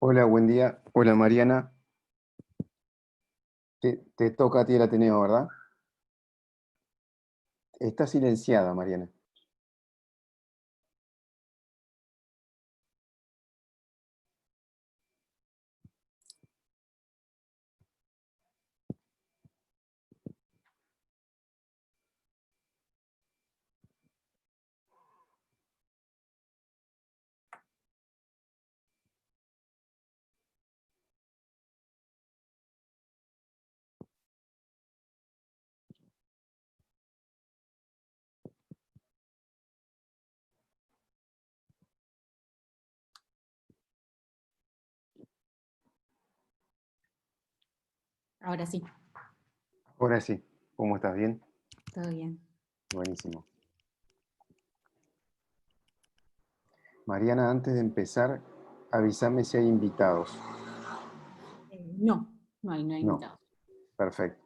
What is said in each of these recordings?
Hola, buen día. Hola, Mariana. Te toca a ti el Ateneo, ¿verdad? Está silenciada, Mariana. Ahora sí, Ahora sí. ¿Cómo estás? ¿Bien? todo bien. Buenísimo. Mariana, antes de empezar, avísame si hay invitados. No hay No. invitados. Perfecto.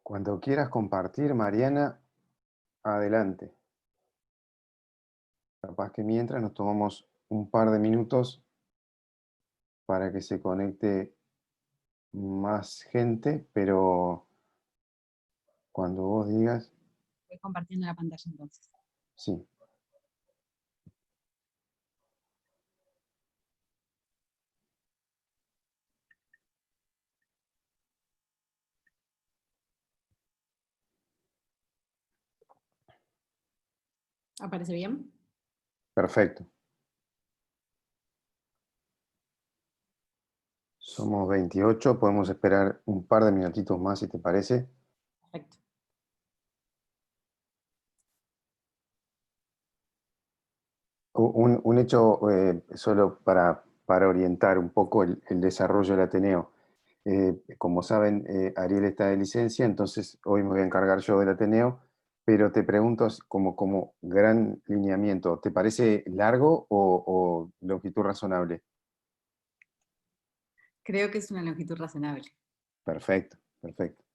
Cuando quieras compartir, Mariana, adelante. Capaz que mientras nos tomamos un par de minutos para que se conecte más gente, pero cuando vos digas, Voy compartiendo la pantalla entonces. sí. ¿Aparece bien? Perfecto. Somos 28, podemos esperar un par de minutitos más si te parece. Perfecto. Un hecho solo para orientar un poco el desarrollo del Ateneo. Como saben, Ariel está de licencia, entonces hoy me voy a encargar yo del Ateneo, pero te pregunto como gran lineamiento, ¿te parece largo o longitud razonable? Creo que es una longitud razonable. Perfecto, perfecto.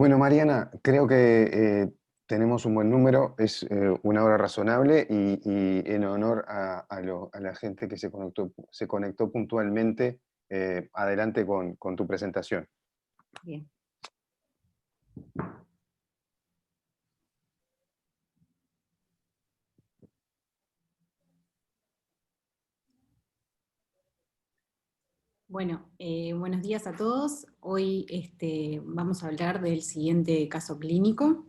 Bueno, Mariana, creo que tenemos un buen número, es una hora razonable y en honor a la gente que se conectó puntualmente, adelante con tu presentación. Bien. Bueno, buenos días a todos. Hoy vamos a hablar del siguiente caso clínico.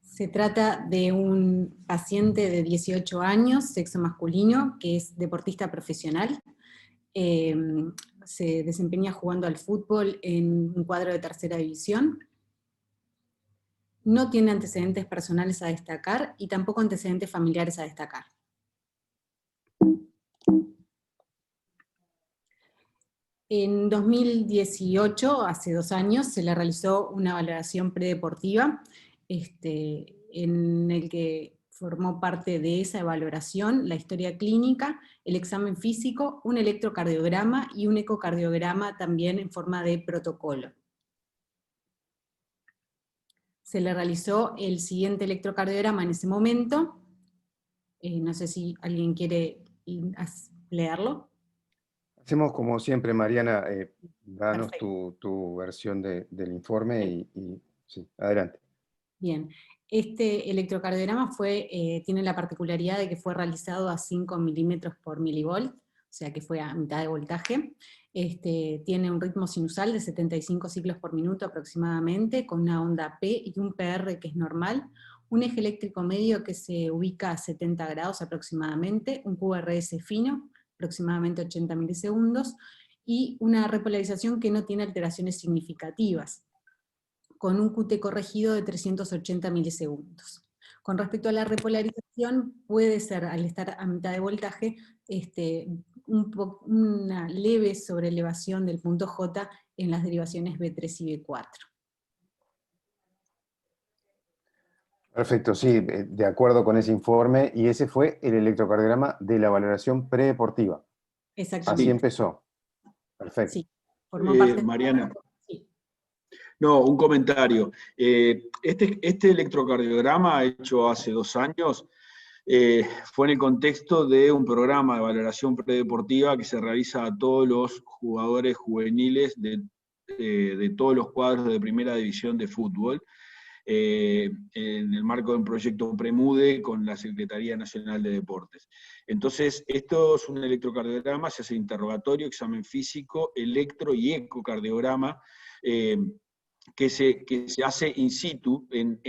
Se trata de un paciente de 18 años, sexo masculino, que es deportista profesional. Se desempeña jugando al fútbol en un cuadro de tercera división. No tiene antecedentes personales a destacar y tampoco antecedentes familiares a destacar. En 2018, hace 2 años, se le realizó una valoración predeportiva, en el que formó parte de esa valoración la historia clínica, el examen físico, un electrocardiograma y un ecocardiograma también en forma de protocolo. Se le realizó el siguiente electrocardiograma en ese momento. No sé si alguien quiere leerlo. Hacemos como siempre, Mariana, danos Perfecto. tu versión del informe y sí, adelante. Bien, este electrocardiograma tiene la particularidad de que fue realizado a 5 milímetros por milivolt, o sea que fue a mitad de voltaje. Tiene un ritmo sinusal de 75 ciclos por minuto aproximadamente, con una onda P y un PR que es normal, un eje eléctrico medio que se ubica a 70 grados aproximadamente, un QRS fino, aproximadamente 80 milisegundos, y una repolarización que no tiene alteraciones significativas, con un QT corregido de 380 milisegundos. Con respecto a la repolarización, puede ser, al estar a mitad de voltaje, una leve sobreelevación del punto J en las derivaciones B3 y B4. Perfecto, sí, de acuerdo con ese informe, y ese fue el electrocardiograma de la valoración predeportiva. Así Exactamente. empezó. Perfecto. Sí, formó parte Mariana, de... Sí. no, un comentario. Este electrocardiograma hecho hace 2 años fue en el contexto de un programa de valoración predeportiva que se realiza a todos los jugadores juveniles de todos los cuadros de primera división de fútbol, en el marco de un proyecto Premude con la Secretaría Nacional de Deportes. Entonces, esto es un electrocardiograma, se hace interrogatorio, examen físico, electro y ecocardiograma, que se hace in situ en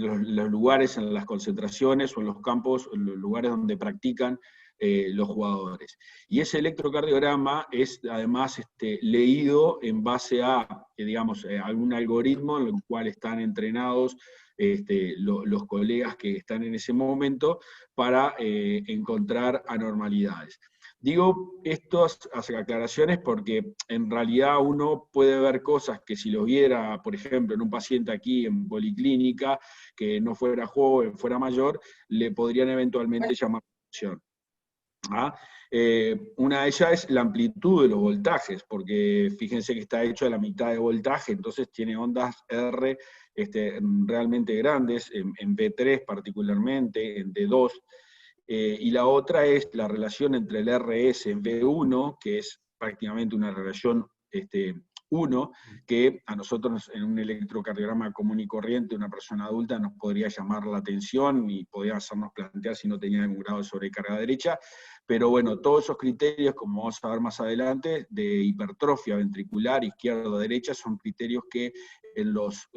los lugares, en las concentraciones o en los campos, en los lugares donde practican los jugadores. Y ese electrocardiograma es además leído en base a, digamos, algún algoritmo en el cual están entrenados los colegas que están en ese momento para encontrar anormalidades. Digo estas aclaraciones porque en realidad uno puede ver cosas que si los viera, por ejemplo, en un paciente aquí en policlínica, que no fuera joven, fuera mayor, le podrían eventualmente llamar la atención. Una de ellas es la amplitud de los voltajes, porque fíjense que está hecho a la mitad de voltaje, entonces tiene ondas R realmente grandes, en B3 particularmente, en D2, y la otra es la relación entre el RS en V1, que es prácticamente una relación 1, que a nosotros en un electrocardiograma común y corriente, una persona adulta, nos podría llamar la atención y podría hacernos plantear si no tenía algún grado de sobrecarga derecha, pero bueno, todos esos criterios, como vamos a ver más adelante, de hipertrofia ventricular izquierda-derecha, son criterios que en los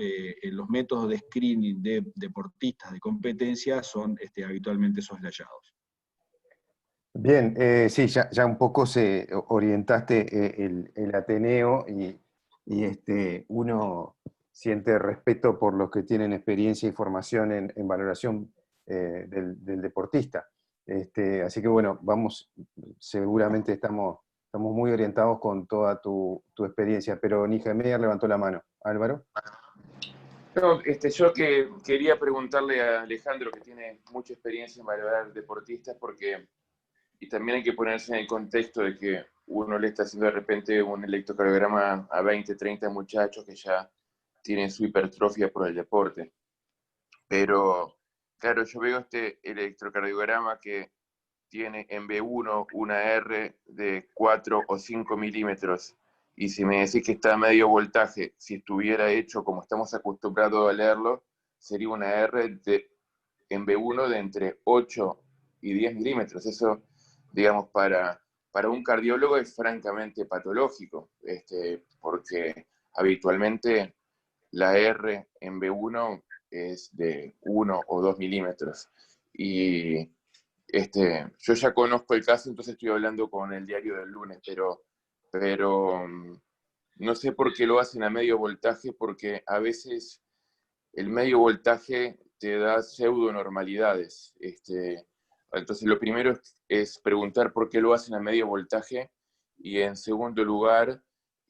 métodos de screening de deportistas de competencia son habitualmente soslayados. Bien, sí, ya un poco se orientaste el Ateneo y uno siente respeto por los que tienen experiencia y formación en valoración del deportista. Así que bueno, seguramente estamos muy orientados con toda tu experiencia, pero Niemeyer levantó la mano. Álvaro. No, yo quería preguntarle a Alejandro, que tiene mucha experiencia en valorar deportistas, porque y también hay que ponerse en el contexto de que uno le está haciendo de repente un electrocardiograma a 20, 30 muchachos que ya tienen su hipertrofia por el deporte. Pero, claro, yo veo este electrocardiograma que tiene en B1 una R de 4 o 5 milímetros, y si me decís que está a medio voltaje, si estuviera hecho como estamos acostumbrados a leerlo, sería una R en B1 de entre 8 y 10 milímetros. Eso, digamos, para un cardiólogo es francamente patológico, porque habitualmente la R en B1 es de 1 o 2 milímetros. Y yo ya conozco el caso, entonces estoy hablando con el diario del lunes, pero no sé por qué lo hacen a medio voltaje, porque a veces el medio voltaje te da pseudonormalidades. Entonces lo primero es preguntar por qué lo hacen a medio voltaje, y en segundo lugar,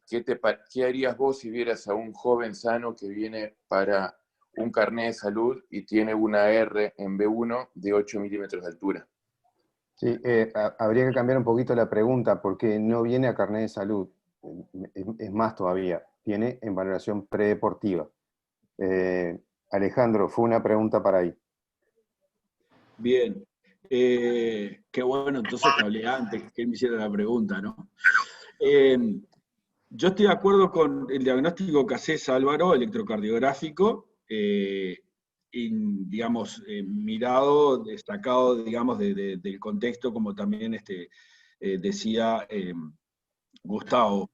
¿qué harías vos si vieras a un joven sano que viene para un carnet de salud y tiene una R en B1 de 8 milímetros de altura? Sí, habría que cambiar un poquito la pregunta, porque no viene a carnet de salud, es más todavía, viene en valoración predeportiva. Alejandro, fue una pregunta para ahí. Bien. Qué bueno, entonces que hablé antes, que él me hiciera la pregunta, ¿no? Yo estoy de acuerdo con el diagnóstico que haces, Álvaro, electrocardiográfico, digamos, mirado, destacado, digamos, del contexto, como también decía Gustavo.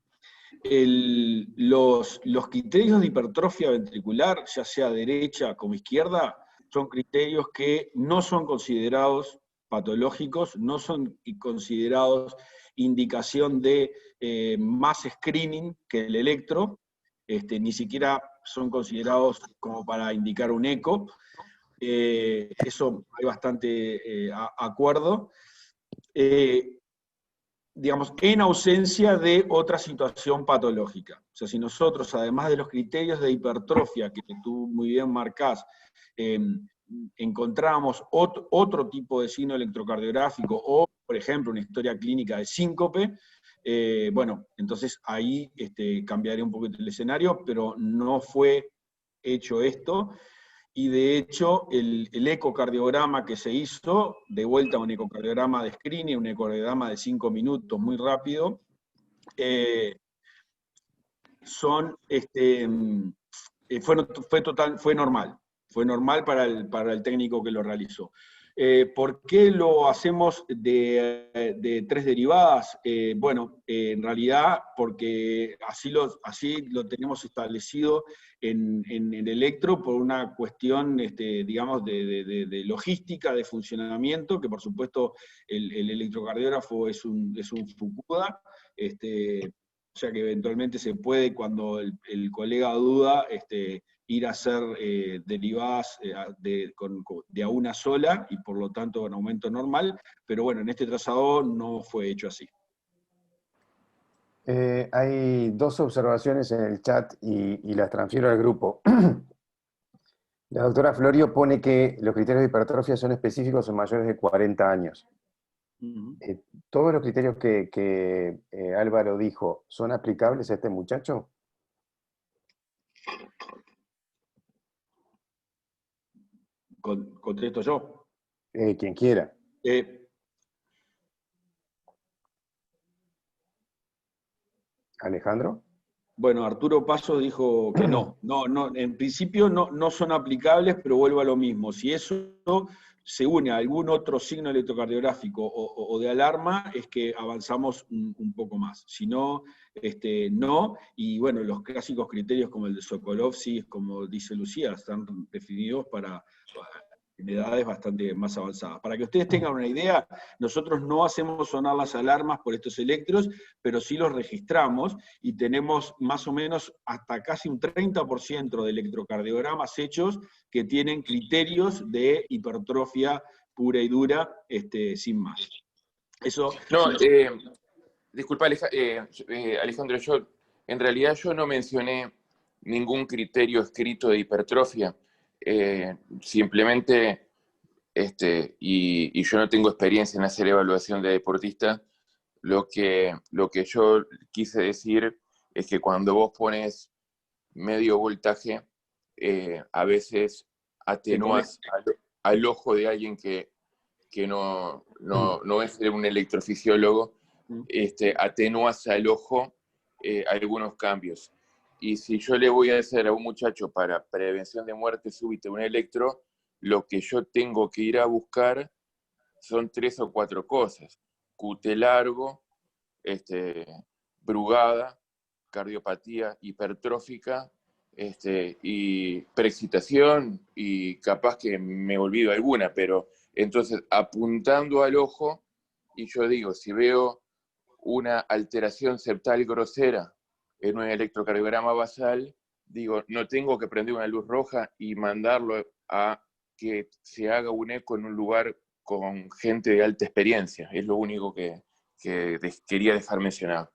Los criterios de hipertrofia ventricular, ya sea derecha como izquierda, son criterios que no son considerados patológicos, no son considerados indicación de más screening que el electro, ni siquiera son considerados como para indicar un eco. Eso hay bastante acuerdo. Digamos, en ausencia de otra situación patológica. O sea, si nosotros, además de los criterios de hipertrofia que tú muy bien marcás, encontramos otro tipo de signo electrocardiográfico o, por ejemplo, una historia clínica de síncope, bueno, entonces ahí cambiaría un poquito el escenario, pero no fue hecho esto. Y de hecho, el ecocardiograma que se hizo, de vuelta a un ecocardiograma de screening, un ecocardiograma de 5 minutos, muy rápido, fue normal para el técnico que lo realizó. ¿Por qué lo hacemos de 3 derivadas? Bueno, en realidad porque así lo tenemos establecido en el electro por una cuestión, digamos, de logística, de funcionamiento, que por supuesto el electrocardiógrafo es un Fukuda, o sea que eventualmente se puede, cuando el colega duda, ir a hacer derivadas de a una sola, y por lo tanto en aumento normal, pero bueno, en este trazado no fue hecho así. Hay 2 observaciones en el chat y las transfiero al grupo. La doctora Florio pone que los criterios de hipertrofia son específicos en mayores de 40 años. ¿Todos los criterios que Álvaro dijo son aplicables a este muchacho? ¿Contesto yo? Quien quiera. ¿Alejandro? Bueno, Arturo Paso dijo que no, en principio no son aplicables, pero vuelvo a lo mismo. Si eso se une a algún otro signo electrocardiográfico o de alarma, es que avanzamos un poco más. Si no, no. Y bueno, los clásicos criterios como el de Sokolov, sí, como dice Lucía, están definidos para en edades bastante más avanzadas. Para que ustedes tengan una idea, nosotros no hacemos sonar las alarmas por estos electros, pero sí los registramos, y tenemos más o menos hasta casi un 30% de electrocardiogramas hechos que tienen criterios de hipertrofia pura y dura, sin más. Eso... No, disculpa, Alejandro, en realidad yo no mencioné ningún criterio escrito de hipertrofia. Simplemente y yo no tengo experiencia en hacer evaluación de deportista. Lo que yo quise decir es que cuando vos pones medio voltaje, a veces atenúas al ojo de alguien que no es un electrofisiólogo, atenúas al ojo algunos cambios. Y si yo le voy a hacer a un muchacho para prevención de muerte súbita un electro, lo que yo tengo que ir a buscar son 3 o 4 cosas. QT largo, brugada, cardiopatía hipertrófica, y preexcitación, y capaz que me olvido alguna, pero entonces apuntando al ojo, y yo digo, si veo una alteración septal grosera en un electrocardiograma basal, digo, no tengo que prender una luz roja y mandarlo a que se haga un eco en un lugar con gente de alta experiencia. Es lo único que quería dejar mencionado.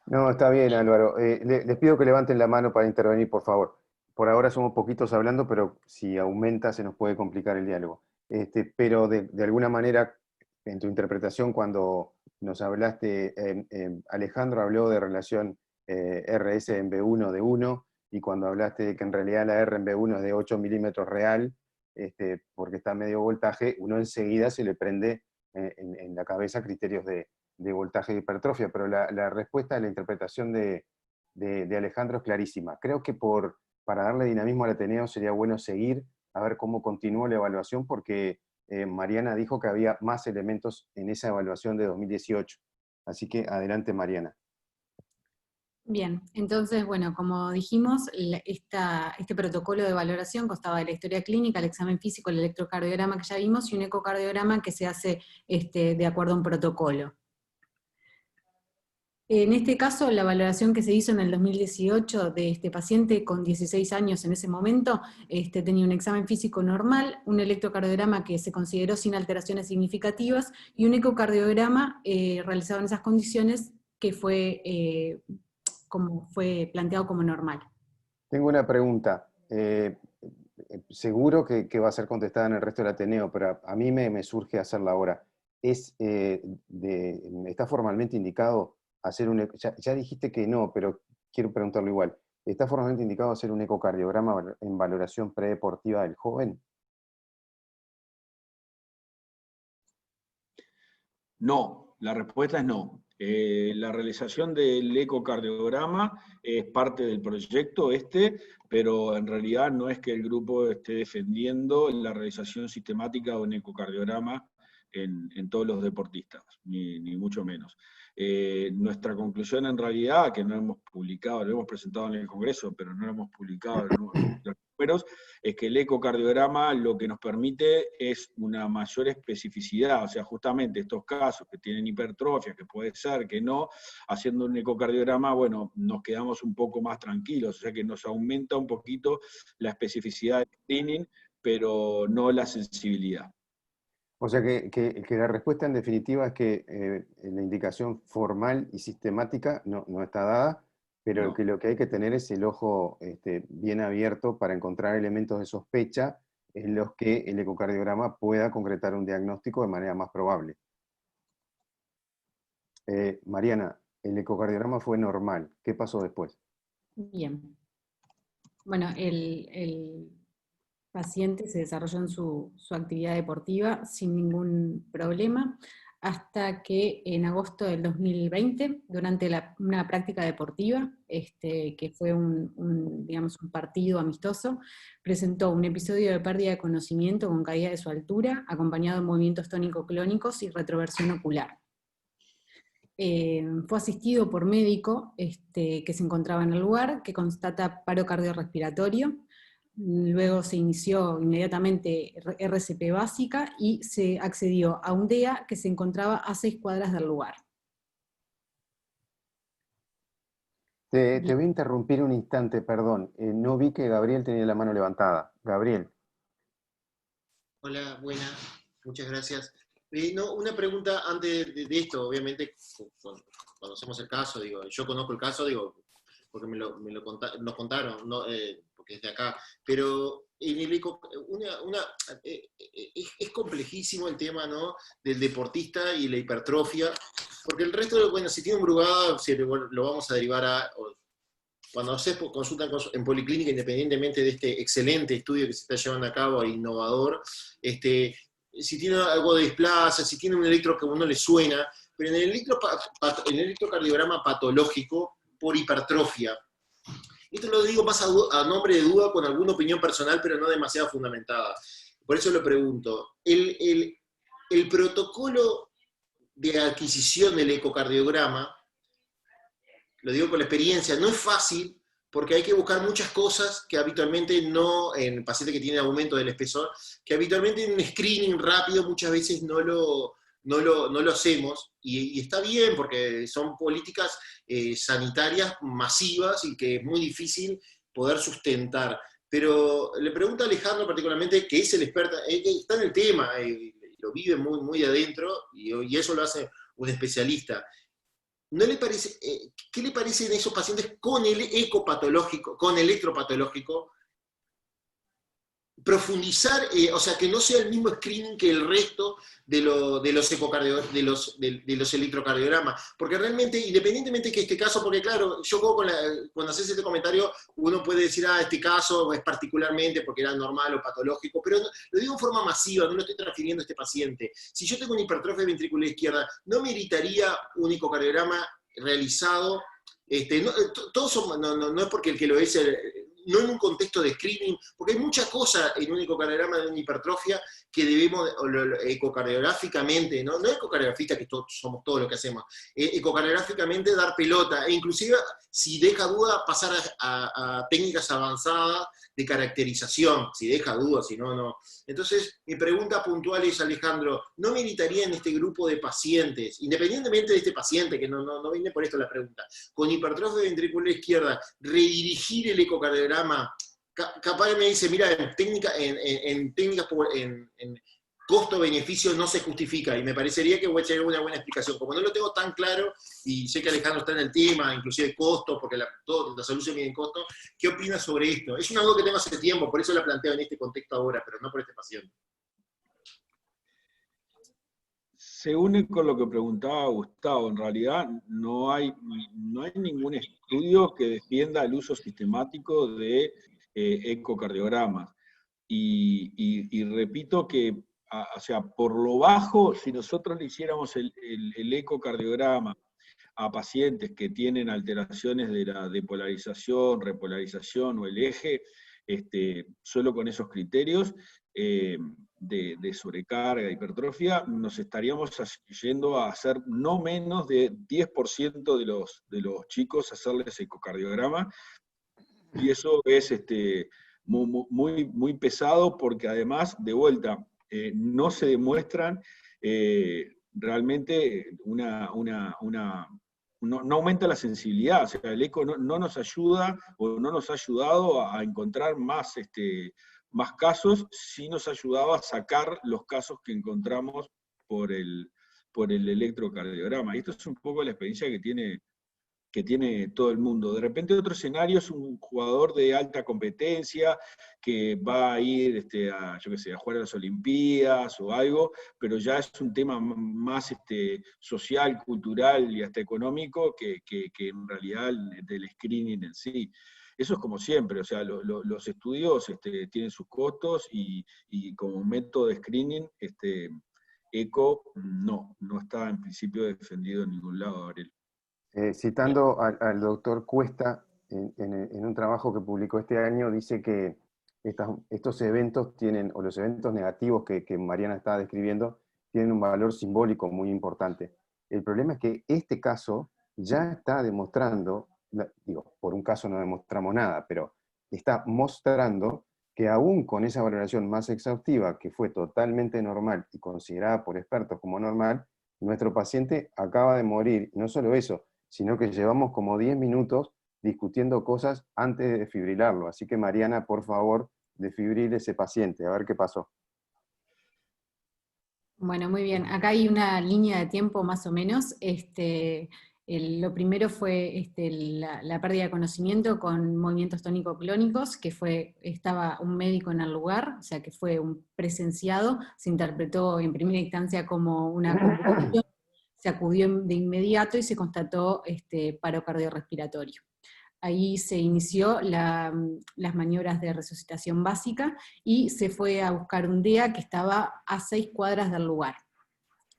No, está bien, Álvaro. Les pido que levanten la mano para intervenir, por favor. Por ahora somos poquitos hablando, pero si aumenta se nos puede complicar el diálogo. Pero de alguna manera, en tu interpretación, cuando nos hablaste, Alejandro habló de relación RS en B1 de 1, y cuando hablaste de que en realidad la R en B1 es de 8 milímetros real, porque está a medio voltaje, uno enseguida se le prende en la cabeza criterios de voltaje de hipertrofia, pero la respuesta de la interpretación de Alejandro es clarísima. Creo que para darle dinamismo al Ateneo sería bueno seguir a ver cómo continuó la evaluación, porque Mariana dijo que había más elementos en esa evaluación de 2018. Así que adelante, Mariana. Bien, entonces, bueno, como dijimos, este protocolo de valoración constaba de la historia clínica, el examen físico, el electrocardiograma que ya vimos, y un ecocardiograma que se hace de acuerdo a un protocolo. En este caso, la valoración que se hizo en el 2018 de este paciente con 16 años en ese momento, tenía un examen físico normal, un electrocardiograma que se consideró sin alteraciones significativas, y un ecocardiograma realizado en esas condiciones que fue planteado como normal. Tengo una pregunta. Seguro que va a ser contestada en el resto del Ateneo, pero a mí me surge hacerla ahora. ¿Está formalmente indicado hacer ya dijiste que no, pero quiero preguntarlo igual. ¿Está formalmente indicado hacer un ecocardiograma en valoración predeportiva del joven? No, la respuesta es no. La realización del ecocardiograma es parte del proyecto pero en realidad no es que el grupo esté defendiendo la realización sistemática de un ecocardiograma en todos los deportistas, ni mucho menos. Nuestra conclusión en realidad, que no hemos publicado, lo hemos presentado en el Congreso, pero no lo hemos publicado los números, es que el ecocardiograma lo que nos permite es una mayor especificidad, o sea, justamente estos casos que tienen hipertrofia, que puede ser que no, haciendo un ecocardiograma, bueno, nos quedamos un poco más tranquilos, o sea que nos aumenta un poquito la especificidad del screening, pero no la sensibilidad. O sea que la respuesta en definitiva es que la indicación formal y sistemática no está dada, pero No. lo que hay que tener es el ojo bien abierto para encontrar elementos de sospecha en los que el ecocardiograma pueda concretar un diagnóstico de manera más probable. Mariana, el ecocardiograma fue normal. ¿Qué pasó después? Bien. Bueno, el paciente se desarrolló en su actividad deportiva sin ningún problema, hasta que en agosto del 2020, durante una práctica deportiva, que fue digamos, un partido amistoso, presentó un episodio de pérdida de conocimiento con caída de su altura, acompañado de movimientos tónico-clónicos y retroversión ocular. Fue asistido por médico que se encontraba en el lugar, que constata paro cardiorrespiratorio. Luego se inició inmediatamente RCP básica y se accedió a un DEA que se encontraba a 6 cuadras del lugar. Te voy a interrumpir un instante, perdón. No vi que Gabriel tenía la mano levantada. Gabriel. Hola, buenas, muchas gracias. No, una pregunta antes de esto, obviamente, cuando conocemos el caso, digo, yo conozco el caso, digo, porque nos contaron, no, porque porque es de acá, pero en el es complejísimo el tema, ¿no?, del deportista y la hipertrofia, porque el resto, bueno, si tiene un Brugada, lo vamos a derivar a... Cuando haces consulta en policlínica, independientemente de este excelente estudio que se está llevando a cabo, innovador, si tiene algo de displasia, si tiene un electro que a uno le suena, pero en el electrocardiograma patológico por hipertrofia, esto lo digo más a nombre de duda, con alguna opinión personal, pero no demasiado fundamentada. Por eso lo pregunto. El protocolo de adquisición del ecocardiograma, lo digo con la experiencia, no es fácil, porque hay que buscar muchas cosas que habitualmente no, en pacientes que tienen aumento del espesor, que habitualmente en un screening rápido muchas veces no lo hacemos, y está bien, porque son políticas sanitarias masivas y que es muy difícil poder sustentar. Pero le pregunto a Alejandro particularmente, que es el experto, está en el tema, lo vive muy, muy adentro, y eso lo hace un especialista. ¿No le parece, qué le parecen esos pacientes con el ecopatológico, con electropatológico? Profundizar, o sea, que no sea el mismo screening que el resto de los electrocardiogramas. Porque realmente, independientemente que este caso, porque claro, yo cuando haces este comentario, uno puede decir, este caso es particularmente porque era normal o patológico, pero lo digo en forma masiva, no lo estoy transfiriendo a este paciente. Si yo tengo una hipertrofia ventricular izquierda, ¿no meritaría un ecocardiograma realizado? No es porque el que lo es... no en un contexto de screening, porque hay muchas cosas en un ecocardiograma de una hipertrofia que debemos, ecocardiográficamente, no ecocardiografistas, que somos todo lo que hacemos, ecocardiográficamente dar pelota, e inclusive, si deja duda, pasar a técnicas avanzadas de caracterización, si deja duda, si no, no. Entonces, mi pregunta puntual es, Alejandro, ¿no meritaría en este grupo de pacientes, independientemente de este paciente, que no viene por esto la pregunta, con hipertrofia ventricular izquierda, redirigir el ecocardiograma? Capaz me dice, mira, en costo-beneficio no se justifica, y me parecería que voy a tener una buena explicación. Como no lo tengo tan claro, y sé que Alejandro está en el tema, inclusive costo, porque la salud se mide en costo, ¿qué opinas sobre esto? Es una duda que tengo hace tiempo, por eso la planteo en este contexto ahora, pero no por este paciente. Se une con lo que preguntaba Gustavo. En realidad no hay ningún estudio que defienda el uso sistemático de ecocardiogramas. Y repito que, o sea, por lo bajo, si nosotros le hiciéramos el ecocardiograma a pacientes que tienen alteraciones de la depolarización, repolarización o el eje, solo con esos criterios de sobrecarga, hipertrofia, nos estaríamos yendo a hacer no menos de 10% de los chicos hacerles ecocardiograma, y eso es muy pesado, porque además, de vuelta, no se demuestran realmente no aumenta la sensibilidad. O sea, el eco no nos ayuda, o no nos ha ayudado a encontrar más casos, sí nos ha ayudado a sacar los casos que encontramos por el electrocardiograma. Y esto es un poco la experiencia que tiene todo el mundo. De repente otro escenario es un jugador de alta competencia que va a ir a jugar a las Olimpiadas o algo, pero ya es un tema más social, cultural y hasta económico que en realidad del screening en sí. Eso es como siempre, o sea, los estudios tienen sus costos, y como método de screening, eco no está en principio defendido en ningún lado, Gabriel. Citando al doctor Cuesta, en un trabajo que publicó este año, dice que estos eventos tienen, o los eventos negativos que Mariana estaba describiendo, tienen un valor simbólico muy importante. El problema es que este caso ya está demostrando, digo, por un caso no demostramos nada, pero está mostrando que aún con esa valoración más exhaustiva, que fue totalmente normal y considerada por expertos como normal, nuestro paciente acaba de morir. No solo eso, sino que llevamos como 10 minutos discutiendo cosas antes de desfibrilarlo. Así que, Mariana, por favor, desfibrile ese paciente, a ver qué pasó. Bueno, muy bien. Acá hay una línea de tiempo más o menos. Lo primero fue la pérdida de conocimiento con movimientos tónico-clónicos, que estaba un médico en el lugar, o sea que fue un presenciado, se interpretó en primera instancia como una convulsión, se acudió de inmediato y se constató paro cardiorrespiratorio. Ahí se inició las maniobras de resucitación básica y se fue a buscar un DEA que estaba a 6 cuadras del lugar.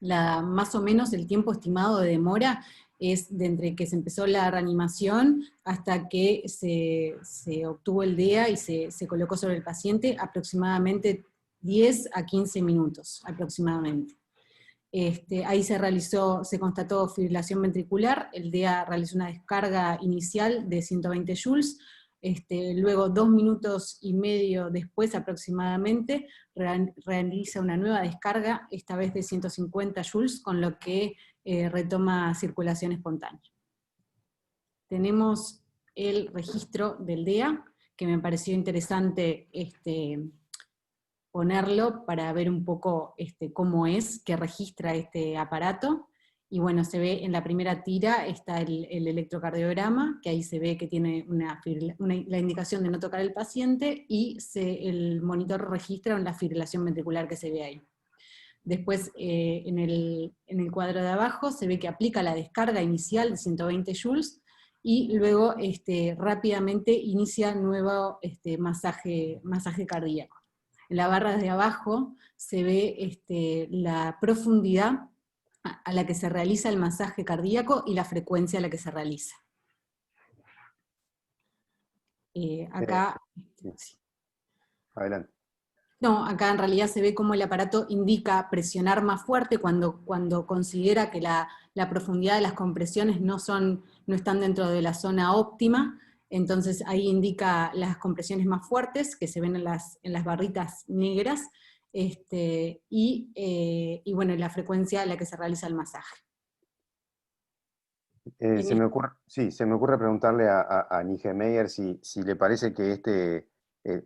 Más o menos el tiempo estimado de demora es de entre que se empezó la reanimación hasta que se obtuvo el DEA y se colocó sobre el paciente, aproximadamente 10 a 15 minutos, aproximadamente. Ahí se constató fibrilación ventricular, el DEA realizó una descarga inicial de 120 joules, luego 2 minutos y medio después aproximadamente realiza una nueva descarga, esta vez de 150 joules, con lo que retoma circulación espontánea. Tenemos el registro del DEA, que me pareció interesante ponerlo para ver un poco cómo es que registra este aparato. Y bueno, se ve en la primera tira está el electrocardiograma, que ahí se ve que tiene la indicación de no tocar el paciente, y el monitor registra la fibrilación ventricular que se ve ahí. Después, en el cuadro de abajo, se ve que aplica la descarga inicial de 120 joules, y luego rápidamente inicia nuevo masaje cardíaco. En la barra de abajo se ve la profundidad a la que se realiza el masaje cardíaco y la frecuencia a la que se realiza. Acá... Sí. Adelante. No, acá en realidad se ve cómo el aparato indica presionar más fuerte cuando considera que la profundidad de las compresiones no están dentro de la zona óptima, entonces ahí indica las compresiones más fuertes, que se ven en las barritas negras, y bueno, la frecuencia a la que se realiza el masaje. Se me ocurre preguntarle a Nijmeier si le parece que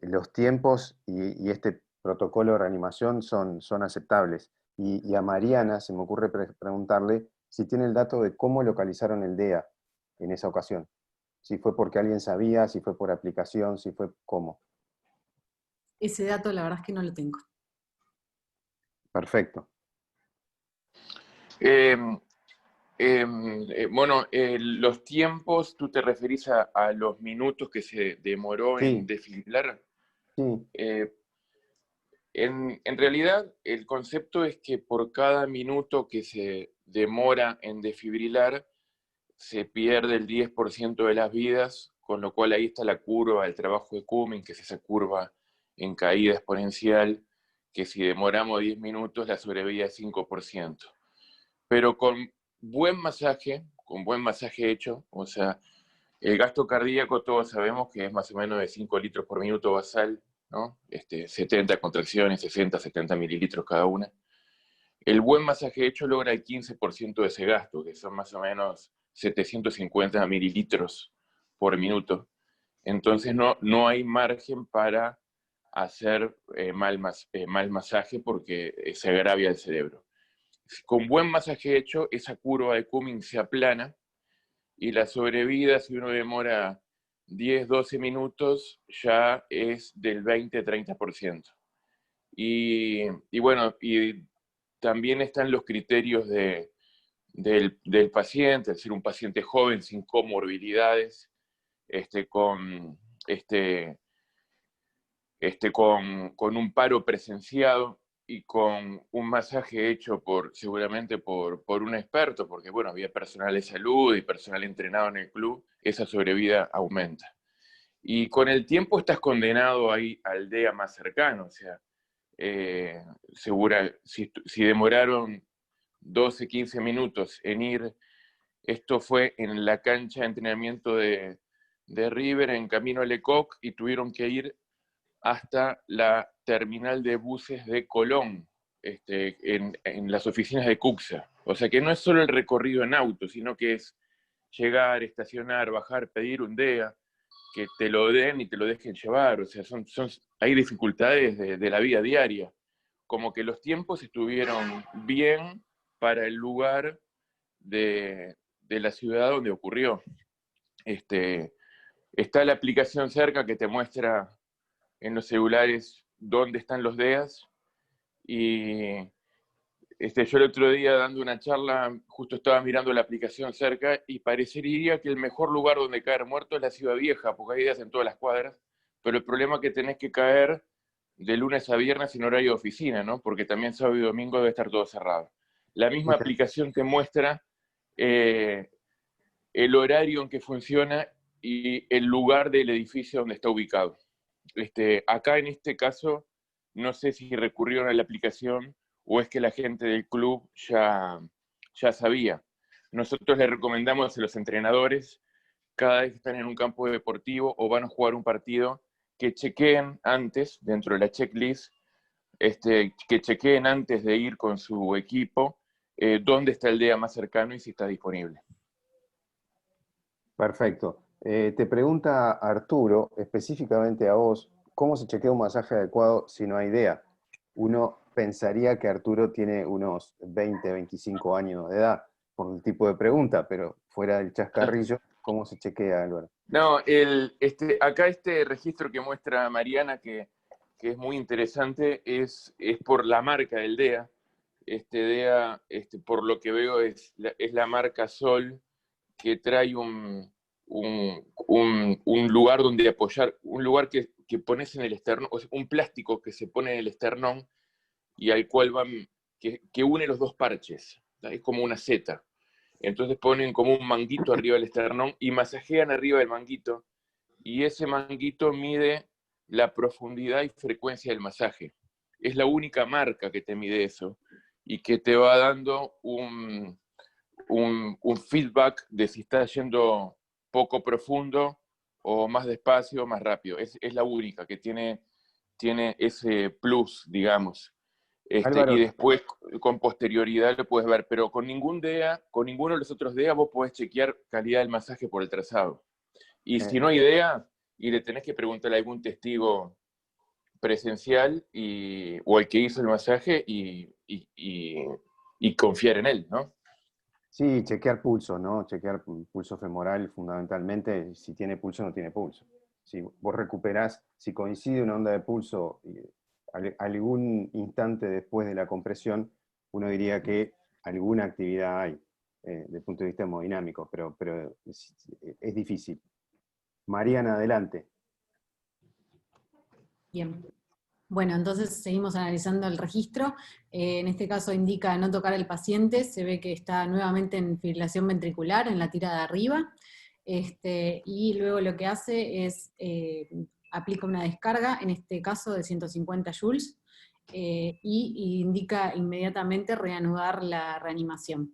los tiempos y este protocolo de reanimación son aceptables. Y a Mariana se me ocurre preguntarle si tiene el dato de cómo localizaron el DEA en esa ocasión. Si fue porque alguien sabía, si fue por aplicación, si fue cómo. Ese dato la verdad es que no lo tengo. Perfecto. Bueno, los tiempos, ¿tú te referís a los minutos que se demoró en desfibrilar? Sí. En realidad, el concepto es que por cada minuto que se demora en desfibrilar, se pierde el 10% de las vidas, con lo cual ahí está la curva del trabajo de Cumming, que es esa curva en caída exponencial, que si demoramos 10 minutos, la sobrevida es 5%. Pero con buen masaje hecho, o sea, el gasto cardíaco todos sabemos que es más o menos de 5 litros por minuto basal, ¿no? 70 contracciones, 60, 70 mililitros cada una. El buen masaje hecho logra el 15% de ese gasto, que son más o menos 750 mililitros por minuto. Entonces no hay margen para hacer mal masaje porque se agravia el cerebro. Con buen masaje hecho, esa curva de Cumming se aplana y la sobrevida, si uno demora 10, 12 minutos, ya es del 20-30%. Y bueno, y también están los criterios del paciente, es decir, un paciente joven sin comorbilidades, con un paro presenciado y con un masaje hecho seguramente por un experto, porque bueno, había personal de salud y personal entrenado en el club, esa sobrevida aumenta. Y con el tiempo estás condenado ahí al DEA más cercano, o sea, si demoraron 12, 15 minutos en ir, esto fue en la cancha de entrenamiento de River, en camino a Lecoq, y tuvieron que ir hasta la terminal de buses de Colón, en las oficinas de Cuxa. O sea que no es solo el recorrido en auto, sino que es llegar, estacionar, bajar, pedir un DEA, que te lo den y te lo dejen llevar. O sea, hay dificultades de la vida diaria. Como que los tiempos estuvieron bien para el lugar de de la ciudad donde ocurrió. Está la aplicación cerca que te muestra en los celulares dónde están los DEAs, y yo el otro día dando una charla, justo estaba mirando la aplicación cerca, y parecería que el mejor lugar donde caer muerto es la Ciudad Vieja, porque hay DEAs en todas las cuadras, pero el problema es que tenés que caer de lunes a viernes en horario de oficina, ¿no? Porque también sábado y domingo debe estar todo cerrado. La misma aplicación te muestra el horario en que funciona y el lugar del edificio donde está ubicado. Acá en este caso, no sé si recurrieron a la aplicación o es que la gente del club ya sabía. Nosotros les recomendamos a los entrenadores, cada vez que están en un campo deportivo o van a jugar un partido, que chequeen antes, dentro de la checklist, que chequeen antes de ir con su equipo dónde está el DEA más cercano y si está disponible. Perfecto. Te pregunta Arturo, específicamente a vos, ¿cómo se chequea un masaje adecuado si no hay DEA? Uno pensaría que Arturo tiene unos 20, 25 años de edad, por el tipo de pregunta, pero fuera del chascarrillo, ¿cómo se chequea, Álvaro? No, acá este registro que muestra Mariana, que es muy interesante, es por la marca del DEA. DEA, por lo que veo, es la marca Sol, que trae un lugar donde apoyar, un lugar que pones en el esternón, o sea, un plástico que se pone en el esternón y al cual que une los dos parches, ¿no? Es como una seta. Entonces ponen como un manguito arriba del esternón y masajean arriba del manguito, y ese manguito mide la profundidad y frecuencia del masaje. Es la única marca que te mide eso y que te va dando un feedback de si está yendo poco profundo o más despacio o más rápido. Es la única que tiene ese plus, digamos. Y después, con posterioridad, lo puedes ver, pero con ningún DEA, con ninguno de los otros DEA, vos podés chequear calidad del masaje por el trazado. Y si no hay DEA, y le tenés que preguntar a algún testigo presencial o al que hizo el masaje y confiar en él, ¿no? Sí, chequear pulso, ¿no? Chequear pulso femoral fundamentalmente, si tiene pulso o no tiene pulso. Si vos recuperás, si coincide una onda de pulso algún instante después de la compresión, uno diría que alguna actividad hay, desde el punto de vista hemodinámico, pero es difícil. Mariana, adelante. Bien. Bueno, entonces seguimos analizando el registro. En este caso indica no tocar al paciente, se ve que está nuevamente en fibrilación ventricular, en la tira de arriba, y luego lo que hace es aplica una descarga, en este caso de 150 joules, y indica inmediatamente reanudar la reanimación.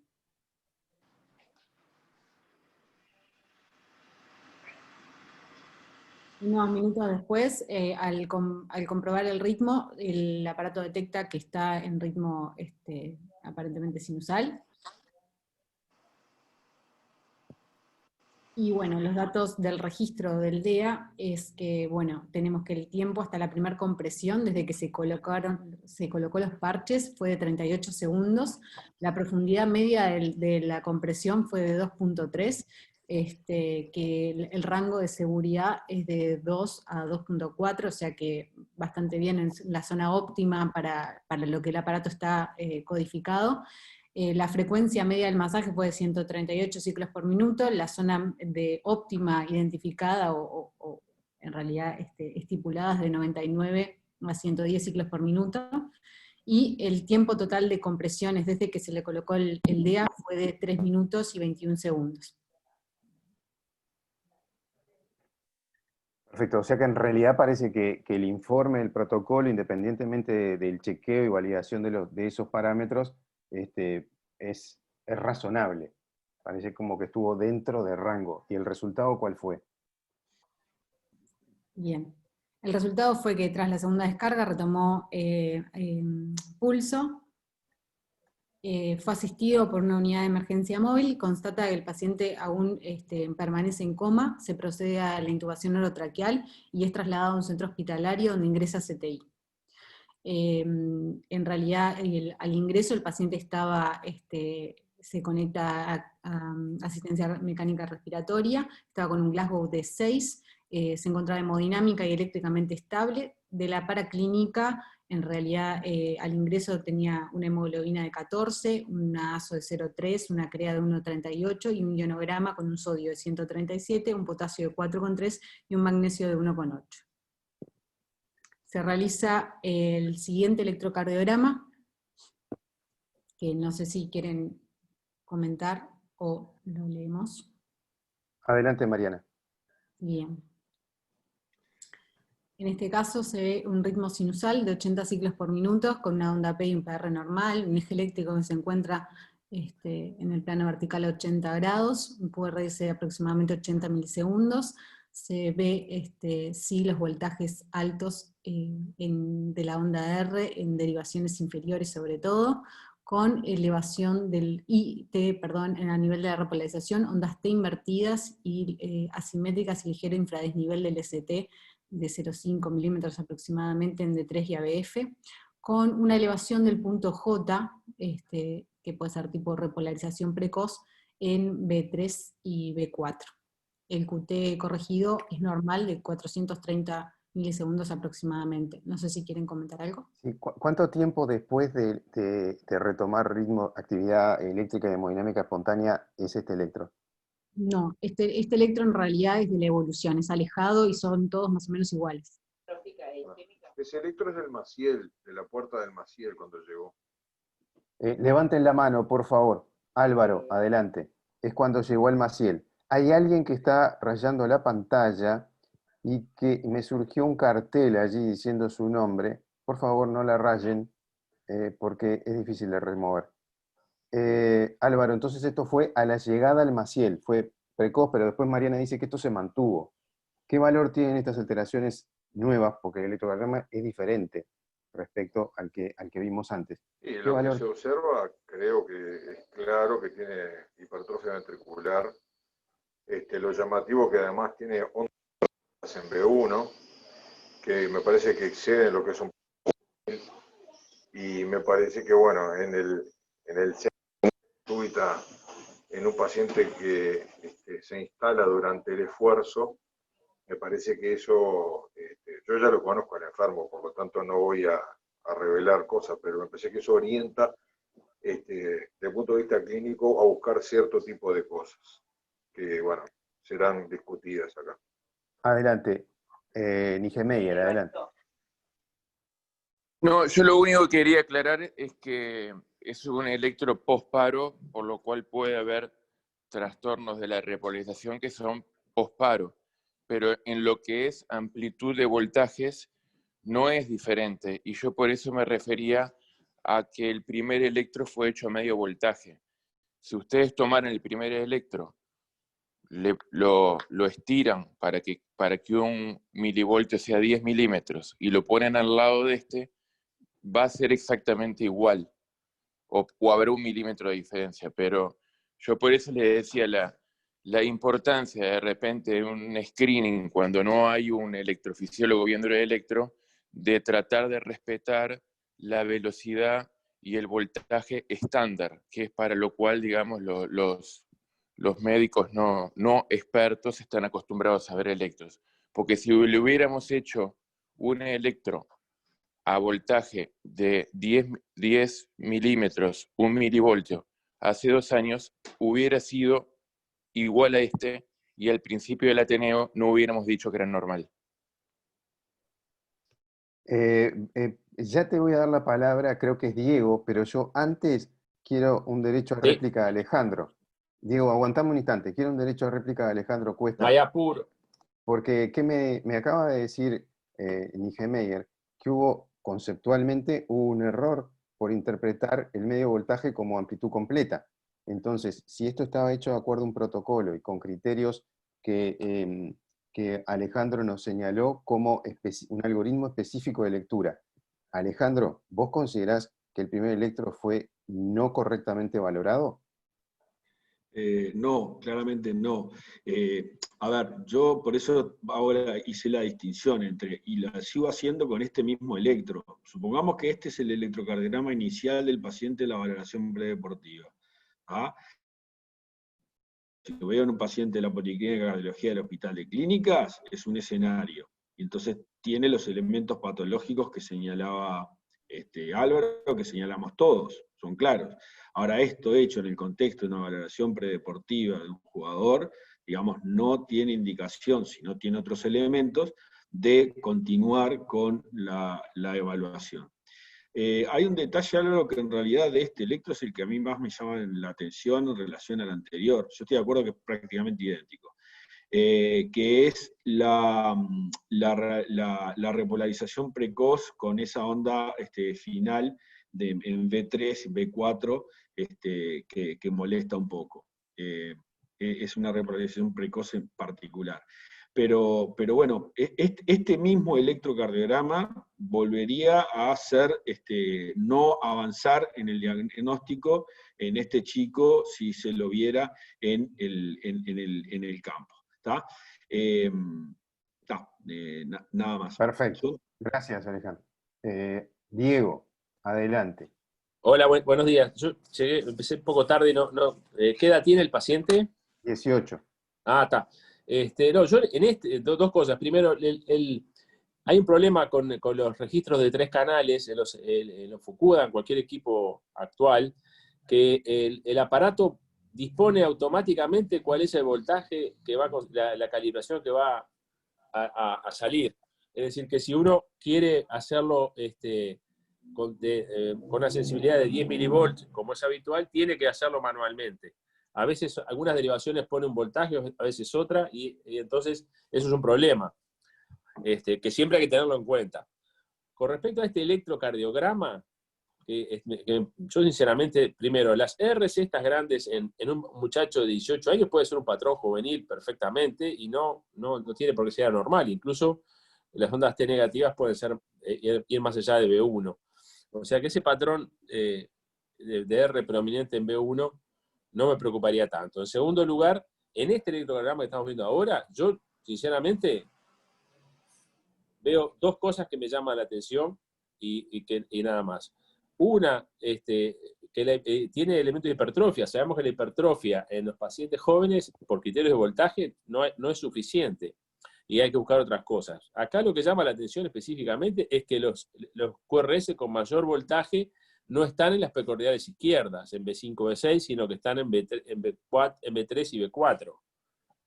Unos minutos después, al comprobar el ritmo, el aparato detecta que está en ritmo aparentemente sinusal. Y bueno, los datos del registro del DEA es que, bueno, tenemos que el tiempo hasta la primera compresión, desde que se colocó los parches, fue de 38 segundos. La profundidad media de la compresión fue de 2.3, que el rango de seguridad es de 2 a 2.4, o sea que bastante bien en la zona óptima para lo que el aparato está codificado. La frecuencia media del masaje fue de 138 ciclos por minuto, la zona de óptima identificada o en realidad estipulada es de 99 a 110 ciclos por minuto, y el tiempo total de compresiones desde que se le colocó el DEA fue de 3 minutos y 21 segundos. Perfecto, o sea que en realidad parece que el informe del protocolo, independientemente del chequeo y validación de esos parámetros, es razonable. Parece como que estuvo dentro de rango. ¿Y el resultado cuál fue? Bien. El resultado fue que tras la segunda descarga retomó pulso, fue asistido por una unidad de emergencia móvil, constata que el paciente aún permanece en coma, se procede a la intubación orotraqueal y es trasladado a un centro hospitalario donde ingresa CTI. En realidad, al ingreso el paciente estaba se conecta a asistencia mecánica respiratoria, estaba con un Glasgow de 6, se encontraba hemodinámica y eléctricamente estable. De la paraclínica, en realidad al ingreso tenía una hemoglobina de 14, una ASO de 0,3, una CREA de 1,38 y un ionograma con un sodio de 137, un potasio de 4,3 y un magnesio de 1,8. Se realiza el siguiente electrocardiograma, que no sé si quieren comentar o lo leemos. Adelante, Mariana. Bien. En este caso se ve un ritmo sinusal de 80 ciclos por minuto, con una onda P y un PR normal, un eje eléctrico que se encuentra en el plano vertical a 80 grados, un QRS de aproximadamente 80 milisegundos. Se ve sí los voltajes altos de la onda R, en derivaciones inferiores sobre todo, con elevación del IT, a nivel de la repolarización, ondas T invertidas y asimétricas y ligero infradesnivel del ST, de 0,5 milímetros aproximadamente en D3 y ABF, con una elevación del punto J, que puede ser tipo repolarización precoz, en B3 y B4. El QT corregido es normal, de 430 milisegundos aproximadamente. No sé si quieren comentar algo. Sí, ¿cuánto tiempo después de retomar ritmo, actividad eléctrica y hemodinámica espontánea es este electro? No, este electro en realidad es de la evolución, es alejado y son todos más o menos iguales. Ese electro es del Maciel, de la puerta del Maciel cuando llegó. Levanten la mano, por favor. Álvaro, adelante. Es cuando llegó el Maciel. Hay alguien que está rayando la pantalla y que me surgió un cartel allí diciendo su nombre. Por favor, no la rayen porque es difícil de remover. Álvaro, entonces esto fue a la llegada al Maciel, fue precoz, pero después Mariana dice que esto se mantuvo. ¿Qué valor tienen estas alteraciones nuevas? Porque el electrocardiograma es diferente respecto al que vimos antes. Y lo que se observa, creo que es claro que tiene hipertrofia ventricular. Lo llamativo que además tiene ondas en B1, que me parece que exceden lo que es un... Y me parece que, bueno, en el súbita, en un paciente que se instala durante el esfuerzo, me parece que eso, yo ya lo conozco al enfermo, por lo tanto no voy a revelar cosas, pero me parece que eso orienta, desde el punto de vista clínico, a buscar cierto tipo de cosas, que, bueno, serán discutidas acá. Adelante, Nijemeyer, adelante. No, yo lo único que quería aclarar es que es un electro posparo, por lo cual puede haber trastornos de la repolarización que son posparo, pero en lo que es amplitud de voltajes no es diferente, y yo por eso me refería a que el primer electro fue hecho a medio voltaje. Si ustedes tomaran el primer electro, lo estiran para que un milivoltio sea 10 milímetros y lo ponen al lado de este, va a ser exactamente igual, o habrá 1 milímetro de diferencia, pero yo por eso le decía la importancia de repente de un screening cuando no hay un electrofisiólogo viendo el electro, de tratar de respetar la velocidad y el voltaje estándar, que es para lo cual, digamos, los médicos no expertos están acostumbrados a ver electros. Porque si le hubiéramos hecho un electro a voltaje de 10 milímetros, 1 milivoltio, hace 2 años, hubiera sido igual a este, y al principio del Ateneo no hubiéramos dicho que era normal. Ya te voy a dar la palabra, creo que es Diego, pero yo antes quiero un derecho a réplica de Alejandro. Diego, aguantame un instante, quiero un derecho a réplica de Alejandro Cuesta. No hay apuro. Porque me acaba de decir Nijemeyer que conceptualmente hubo un error por interpretar el medio voltaje como amplitud completa. Entonces, si esto estaba hecho de acuerdo a un protocolo y con criterios que Alejandro nos señaló como un algoritmo específico de lectura, Alejandro, ¿vos considerás que el primer electro fue no correctamente valorado? No, claramente no. A ver, yo por eso ahora hice la distinción y la sigo haciendo con este mismo electro. Supongamos que este es el electrocardiograma inicial del paciente de la valoración predeportiva. ¿Ah? Si lo veo en un paciente de la Policlínica de Cardiología del Hospital de Clínicas, es un escenario. Y entonces tiene los elementos patológicos que señalaba Álvaro, que señalamos todos, son claros. Ahora, esto hecho en el contexto de una valoración predeportiva de un jugador, digamos, no tiene indicación, si no tiene otros elementos, de continuar con la evaluación. Hay un detalle, algo que en realidad de este electro es el que a mí más me llama la atención en relación al anterior. Yo estoy de acuerdo que es prácticamente idéntico. Que es la repolarización precoz con esa onda final en B3 y B4 que molesta un poco. Es una repolarización precoz en particular. Pero bueno, este mismo electrocardiograma volvería a hacer no avanzar en el diagnóstico en este chico si se lo viera en el campo. ¿Está? Nada más. Perfecto. Gracias, Alejandro. Diego, adelante. Hola, buenos días. Yo empecé un poco tarde. ¿Qué edad tiene el paciente? 18. Ah, está. No, yo en dos cosas. Primero, hay un problema con los registros de 3 canales en los Fukuda, en cualquier equipo actual, que el aparato dispone automáticamente cuál es el voltaje que va con la calibración que va a salir. Es decir, que si uno quiere hacerlo con una sensibilidad de 10 milivolts, como es habitual, tiene que hacerlo manualmente. A veces algunas derivaciones ponen un voltaje, a veces otra, y entonces eso es un problema, que siempre hay que tenerlo en cuenta. Con respecto a este electrocardiograma, yo sinceramente, primero, las Rs estas grandes en un muchacho de 18 años puede ser un patrón juvenil perfectamente y no tiene por qué ser anormal. Incluso las ondas T negativas pueden ser ir más allá de B1. O sea que ese patrón de R prominente en B1 no me preocuparía tanto. En segundo lugar, en este electrocardiograma que estamos viendo ahora, yo sinceramente veo 2 cosas que me llaman la atención y nada más. Una, que tiene elementos de hipertrofia. Sabemos que la hipertrofia en los pacientes jóvenes, por criterios de voltaje, no es suficiente. Y hay que buscar otras cosas. Acá lo que llama la atención específicamente es que los QRS con mayor voltaje no están en las precordiales izquierdas, en B5, B6, sino que están en B3 y B4,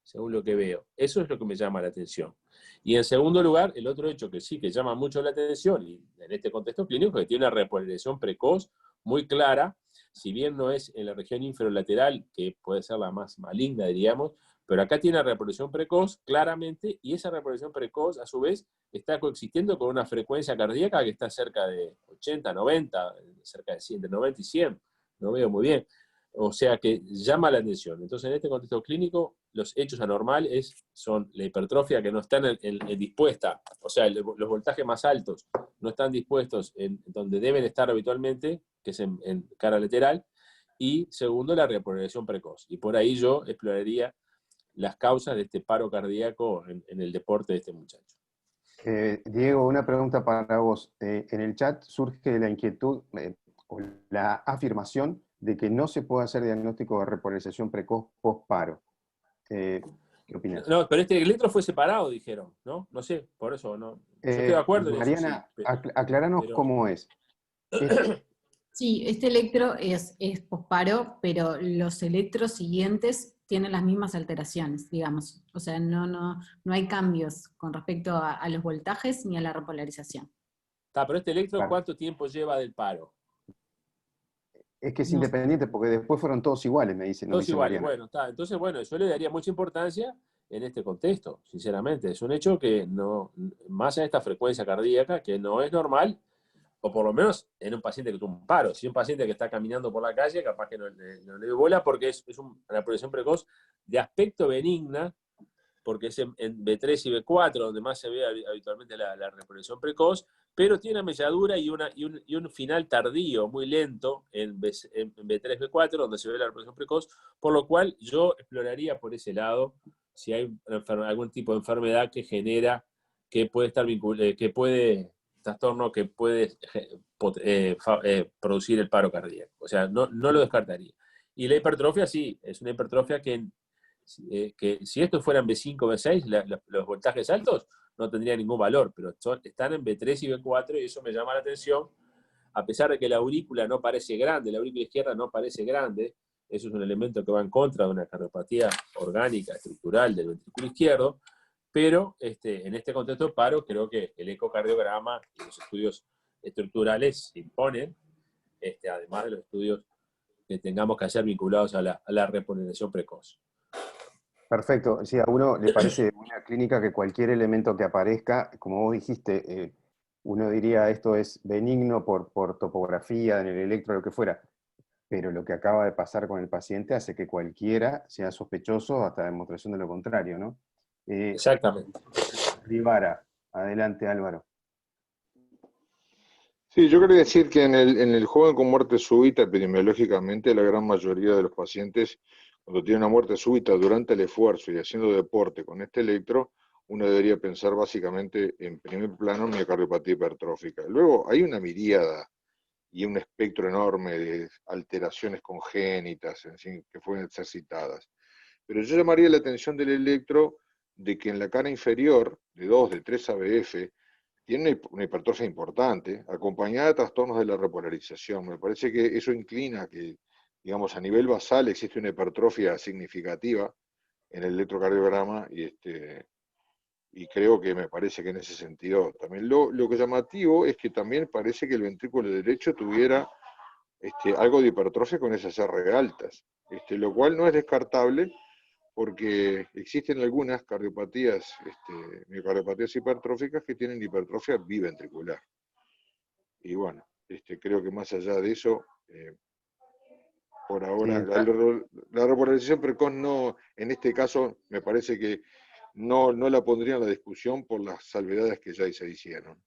según lo que veo. Eso es lo que me llama la atención. Y en segundo lugar, el otro hecho que sí que llama mucho la atención, y en este contexto clínico, que tiene una repolarización precoz muy clara, si bien no es en la región inferolateral, que puede ser la más maligna, diríamos, pero acá tiene una repolarización precoz claramente, y esa repolarización precoz, a su vez, está coexistiendo con una frecuencia cardíaca que está cerca de 80, 90, cerca de 100, de 90 y 100, no veo muy bien. O sea que llama la atención. Entonces, en este contexto clínico, los hechos anormales son la hipertrofia que no están dispuesta, o sea, los voltajes más altos no están dispuestos en donde deben estar habitualmente, que es en cara lateral, y segundo, la repolarización precoz. Y por ahí yo exploraría las causas de este paro cardíaco en el deporte de este muchacho. Diego, una pregunta para vos. En el chat surge la inquietud o la afirmación de que no se puede hacer diagnóstico de repolarización precoz post-paro. ¿Qué opinas? No, pero este electro fue separado, dijeron, ¿no? No sé, por eso no. Yo estoy de acuerdo en Mariana, eso, sí, acláranos cómo es. Sí, este electro es posparo, pero los electros siguientes tienen las mismas alteraciones, digamos. O sea, no hay cambios con respecto a los voltajes ni a la repolarización. Pero este electro, Claro. ¿cuánto tiempo lleva del paro? Es que es independiente, porque después fueron todos iguales, me dicen. Todos iguales, bueno, entonces, bueno, yo le daría mucha importancia en este contexto, sinceramente. Es un hecho que no, más en esta frecuencia cardíaca, que no es normal, o por lo menos en un paciente que tuvo un paro. Si un paciente que está caminando por la calle, capaz que no le doy bola, porque es una progresión precoz de aspecto benigna, porque es en B3 y B4 donde más se ve habitualmente la reprogresión precoz, pero tiene una melladura y un final tardío, muy lento, en B3, B4, donde se ve la reprogresión precoz, por lo cual yo exploraría por ese lado si hay algún tipo de enfermedad que genera, que puede estar trastorno que puede producir el paro cardíaco. O sea, no lo descartaría. Y la hipertrofia sí, es una hipertrofia que si estos fueran B5, B6, los voltajes altos no tendrían ningún valor, pero están en B3 y B4 y eso me llama la atención, a pesar de que la aurícula no parece grande, la aurícula izquierda no parece grande, eso es un elemento que va en contra de una cardiopatía orgánica, estructural del ventrículo izquierdo, pero en este contexto paro, creo que el ecocardiograma y los estudios estructurales se imponen, además de los estudios que tengamos que hacer vinculados a la repolinización precoz. Perfecto. Si a uno le parece una clínica que cualquier elemento que aparezca, como vos dijiste, uno diría esto es benigno por topografía, en el electro, lo que fuera, pero lo que acaba de pasar con el paciente hace que cualquiera sea sospechoso hasta demostración de lo contrario, ¿no? Exactamente. Rivara, adelante Álvaro. Sí, yo quería decir que en el joven con muerte súbita, epidemiológicamente, la gran mayoría de los pacientes, cuando tienen una muerte súbita durante el esfuerzo y haciendo deporte con este electro, uno debería pensar básicamente en primer plano en miocardiopatía hipertrófica. Luego hay una miríada y un espectro enorme de alteraciones congénitas, en fin, que pueden ser citadas. Pero yo llamaría la atención del electro de que en la cara inferior, de 2, de 3 ABF, tiene una hipertrofia importante, acompañada de trastornos de la repolarización. Me parece que eso inclina a que, digamos, a nivel basal existe una hipertrofia significativa en el electrocardiograma y creo que me parece que en ese sentido también. Lo que es llamativo es que también parece que el ventrículo derecho tuviera algo de hipertrofia con esas R altas, lo cual no es descartable porque existen algunas cardiopatías, miocardiopatías hipertróficas que tienen hipertrofia biventricular. Y bueno, creo que más allá de eso, por ahora, Sí, la repolarización precoz no, en este caso, me parece que no la pondría en la discusión por las salvedades que ya se hicieron.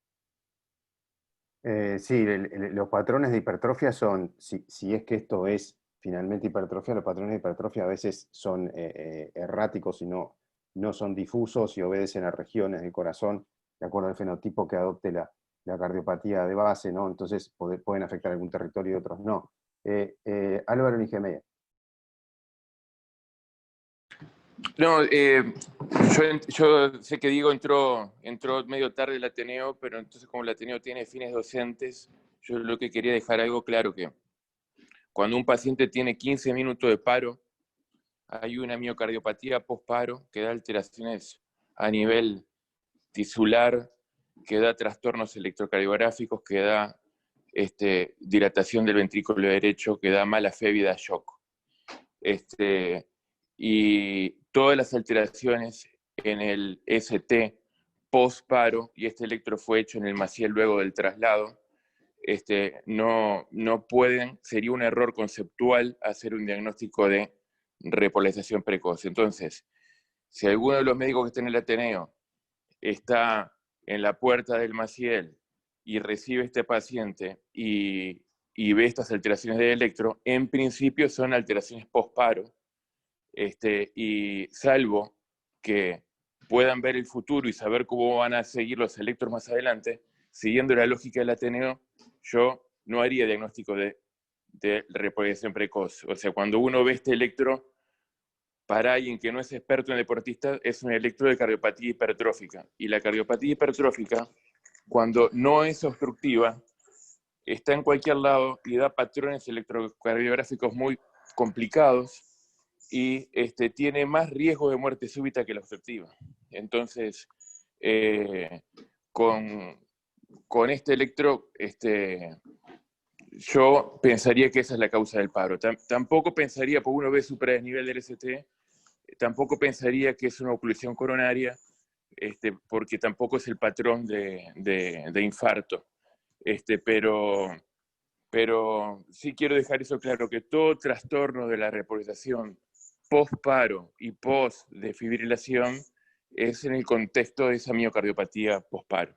Sí, los patrones de hipertrofia son, si es que esto es finalmente hipertrofia, los patrones de hipertrofia a veces son erráticos y no son difusos y obedecen a regiones del corazón, de acuerdo al fenotipo que adopte la cardiopatía de base, ¿no? Entonces pueden afectar algún territorio y otros no. Álvaro Nigemea. No, yo sé que Diego entró medio tarde el Ateneo, pero entonces como el Ateneo tiene fines docentes, yo lo que quería dejar algo claro que cuando un paciente tiene 15 minutos de paro, hay una miocardiopatía posparo que da alteraciones a nivel tisular, que da trastornos electrocardiográficos, que da dilatación del ventrículo derecho, que da mala fe, vida, shock. Y todas las alteraciones en el ST post-paro, y este electro fue hecho en el Maciel luego del traslado, no pueden, sería un error conceptual hacer un diagnóstico de repolarización precoz. Entonces, si alguno de los médicos que está en el Ateneo está en la puerta del Maciel y recibe este paciente y ve estas alteraciones de electro, en principio son alteraciones post-paro, y salvo que puedan ver el futuro y saber cómo van a seguir los electros más adelante, siguiendo la lógica del Ateneo, yo no haría diagnóstico de repolarización precoz. O sea, cuando uno ve este electro, para alguien que no es experto en deportista, es un electro de cardiopatía hipertrófica. Y la cardiopatía hipertrófica, cuando no es obstructiva, está en cualquier lado y da patrones electrocardiográficos muy complicados y tiene más riesgo de muerte súbita que la obstructiva. Entonces, con este electro, yo pensaría que esa es la causa del paro. Tampoco pensaría, porque uno ve supradesnivel del ST, tampoco pensaría que es una oclusión coronaria, porque tampoco es el patrón de infarto. Pero sí quiero dejar eso claro, que todo trastorno de la repolarización post-paro y post-defibrilación es en el contexto de esa miocardiopatía post-paro.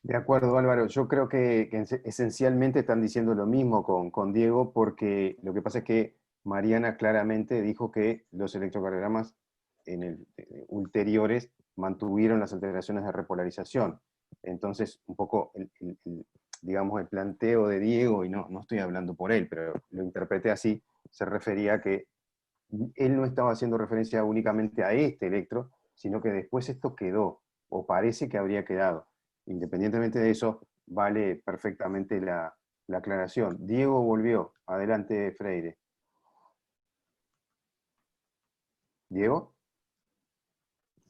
De acuerdo, Álvaro. Yo creo que esencialmente están diciendo lo mismo con Diego, porque lo que pasa es que Mariana claramente dijo que los electrocardiogramas ulteriores mantuvieron las alteraciones de repolarización. Entonces, un poco, digamos, el planteo de Diego, y no estoy hablando por él, pero lo interpreté así, se refería a que él no estaba haciendo referencia únicamente a este electro, sino que después esto quedó, o parece que habría quedado. Independientemente de eso, vale perfectamente la aclaración. Diego volvió. Adelante, Freire. ¿Diego?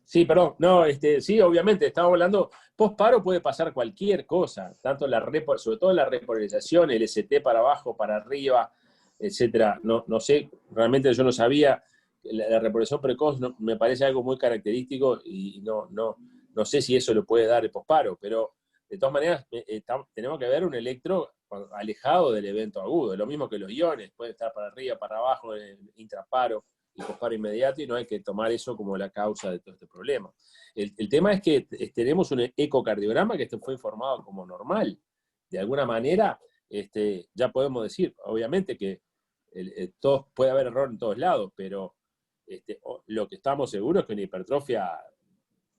Sí, perdón. No, sí, obviamente, estamos hablando, post-paro puede pasar cualquier cosa, tanto sobre todo la repolarización, el ST para abajo, para arriba, etcétera. No sé, realmente yo no sabía. La repolarización precoz me parece algo muy característico y no sé si eso lo puede dar el post-paro, pero de todas maneras tenemos que ver un electro alejado del evento agudo. Lo mismo que los iones, puede estar para arriba, para abajo, intraparo y post-paro inmediato, y no hay que tomar eso como la causa de todo este problema. El tema es que tenemos un ecocardiograma que fue informado como normal. De alguna manera, ya podemos decir, obviamente que puede haber error en todos lados, pero lo que estamos seguros es que una hipertrofia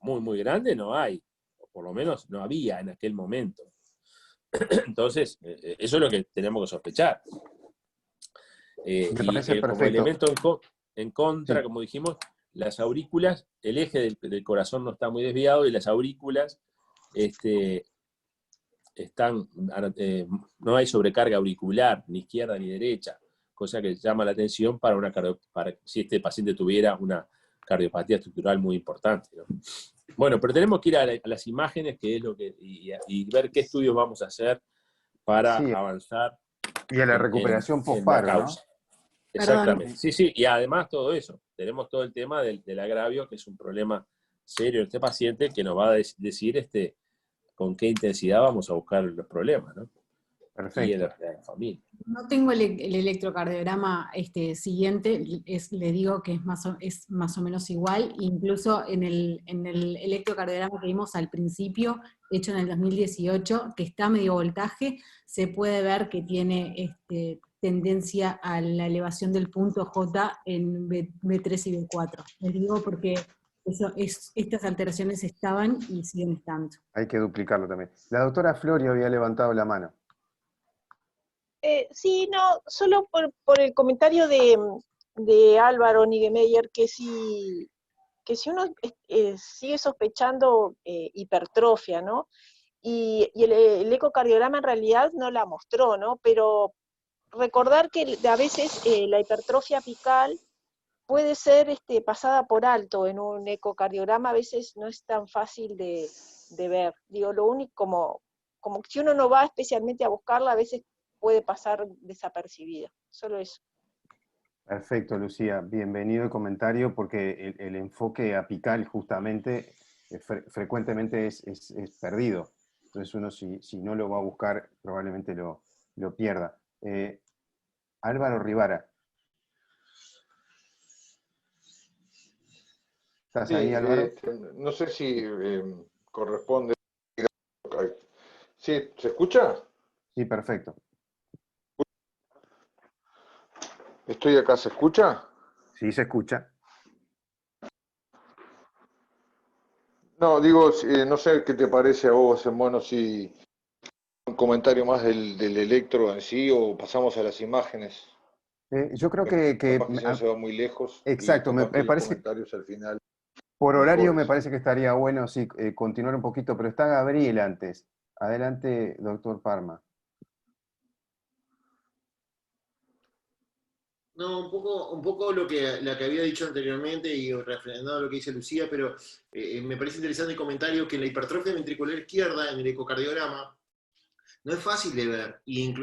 muy, muy grande no hay, o por lo menos no había en aquel momento. Entonces, eso es lo que tenemos que sospechar. Me parece Como perfecto. elemento en contra, Sí. como dijimos, las aurículas, el eje del corazón no está muy desviado y las aurículas no hay sobrecarga auricular, ni izquierda ni derecha, cosa que llama la atención para si este paciente tuviera una cardiopatía estructural muy importante, ¿no? Bueno, pero tenemos que ir a las imágenes, que es y ver qué estudios vamos a hacer para avanzar. Y a la recuperación en la post-paro, causa. ¿no? Exactamente. Sí, y además todo eso. Tenemos todo el tema del agravio, que es un problema serio en este paciente, que nos va a decir con qué intensidad vamos a buscar los problemas, ¿no? Perfecto. Y en la familia. No tengo el electrocardiograma siguiente, le digo que es más o menos igual, incluso en el electrocardiograma que vimos al principio, hecho en el 2018, que está a medio voltaje, se puede ver que tiene tendencia a la elevación del punto J en B3 y B4. Les digo porque estas alteraciones estaban y siguen estando. Hay que duplicarlo también. La doctora Florio había levantado la mano. Sí, no, solo por el comentario de Álvaro Niedermeyer, que si uno sigue sospechando hipertrofia, ¿no? Y el ecocardiograma en realidad no la mostró, ¿no? Pero recordar que a veces la hipertrofia apical puede ser pasada por alto en un ecocardiograma, a veces no es tan fácil de ver. Digo, lo único, como si uno no va especialmente a buscarla, a veces puede pasar desapercibida. Solo eso. Perfecto, Lucía. Bienvenido el comentario, porque el enfoque apical justamente frecuentemente es perdido. Entonces uno si no lo va a buscar, probablemente lo pierda. Álvaro Rivara. ¿Estás ahí, Álvaro? No sé si corresponde. ¿Sí? ¿Se escucha? Sí, perfecto. ¿Estoy acá? ¿Se escucha? Sí, se escucha. No, digo, no sé qué te parece a vos, bueno, si un comentario más del electro en sí, o pasamos a las imágenes. Yo creo Capaz que si no se va muy lejos. exacto, y me los parece. comentarios al final. Por horario mejores. me parece que estaría bueno sí, continuar un poquito, pero está Gabriel antes. Adelante, doctor Parma. No, un poco lo que había dicho anteriormente y refrendando lo que dice Lucía, pero me parece interesante el comentario que en la hipertrofia ventricular izquierda, en el ecocardiograma, no es fácil de ver, y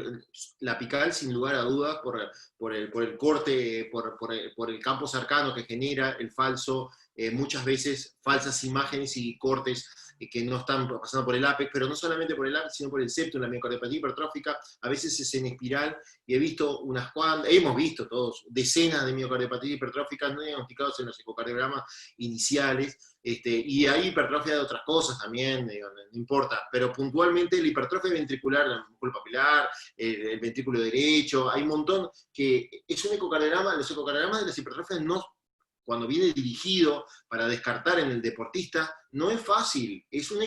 la apical, sin lugar a dudas, por el corte, por el campo cercano que genera el falso, muchas veces falsas imágenes y cortes que no están pasando por el ápex, pero no solamente por el ápex, sino por el septum, la miocardiopatía hipertrófica, a veces es en espiral, y hemos visto todos decenas de miocardiopatía hipertróficas no diagnosticados en los ecocardiogramas iniciales, y hay hipertrofia de otras cosas también, no importa, pero puntualmente la hipertrofia ventricular, el músculo papilar, el ventrículo derecho, hay un montón que es un ecocardiograma, los ecocardiogramas de las hipertrofias no cuando viene dirigido para descartar en el deportista, no es fácil, es un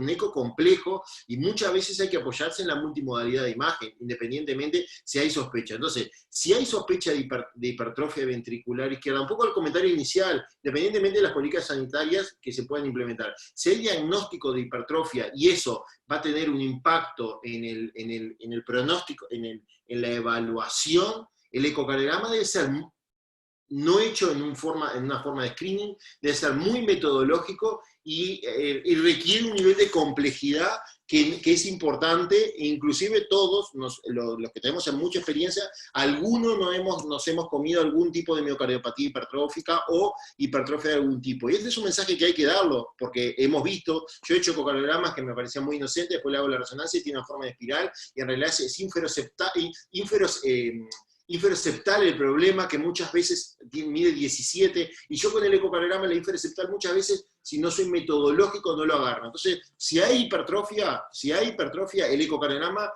eco complejo y muchas veces hay que apoyarse en la multimodalidad de imagen, independientemente si hay sospecha. Entonces, si hay sospecha de hipertrofia ventricular izquierda, un poco el comentario inicial, independientemente de las políticas sanitarias que se puedan implementar, si hay diagnóstico de hipertrofia y eso va a tener un impacto en el pronóstico, en la evaluación, el ecocardiograma debe ser no hecho en una forma de screening, debe ser muy metodológico y requiere un nivel de complejidad que es importante, e inclusive todos, los que tenemos mucha experiencia, algunos nos hemos comido algún tipo de miocardiopatía hipertrófica o hipertrofia de algún tipo. Y este es un mensaje que hay que darlo, porque hemos visto, yo he hecho ecocardiogramas que me parecían muy inocentes, después le hago la resonancia y tiene una forma de espiral, y en realidad es inferoseptal el problema, que muchas veces mide 17, y yo con el ecocardiograma la inferoseptal muchas veces, si no soy metodológico, no lo agarro. Entonces, si hay hipertrofia, el ecocardiograma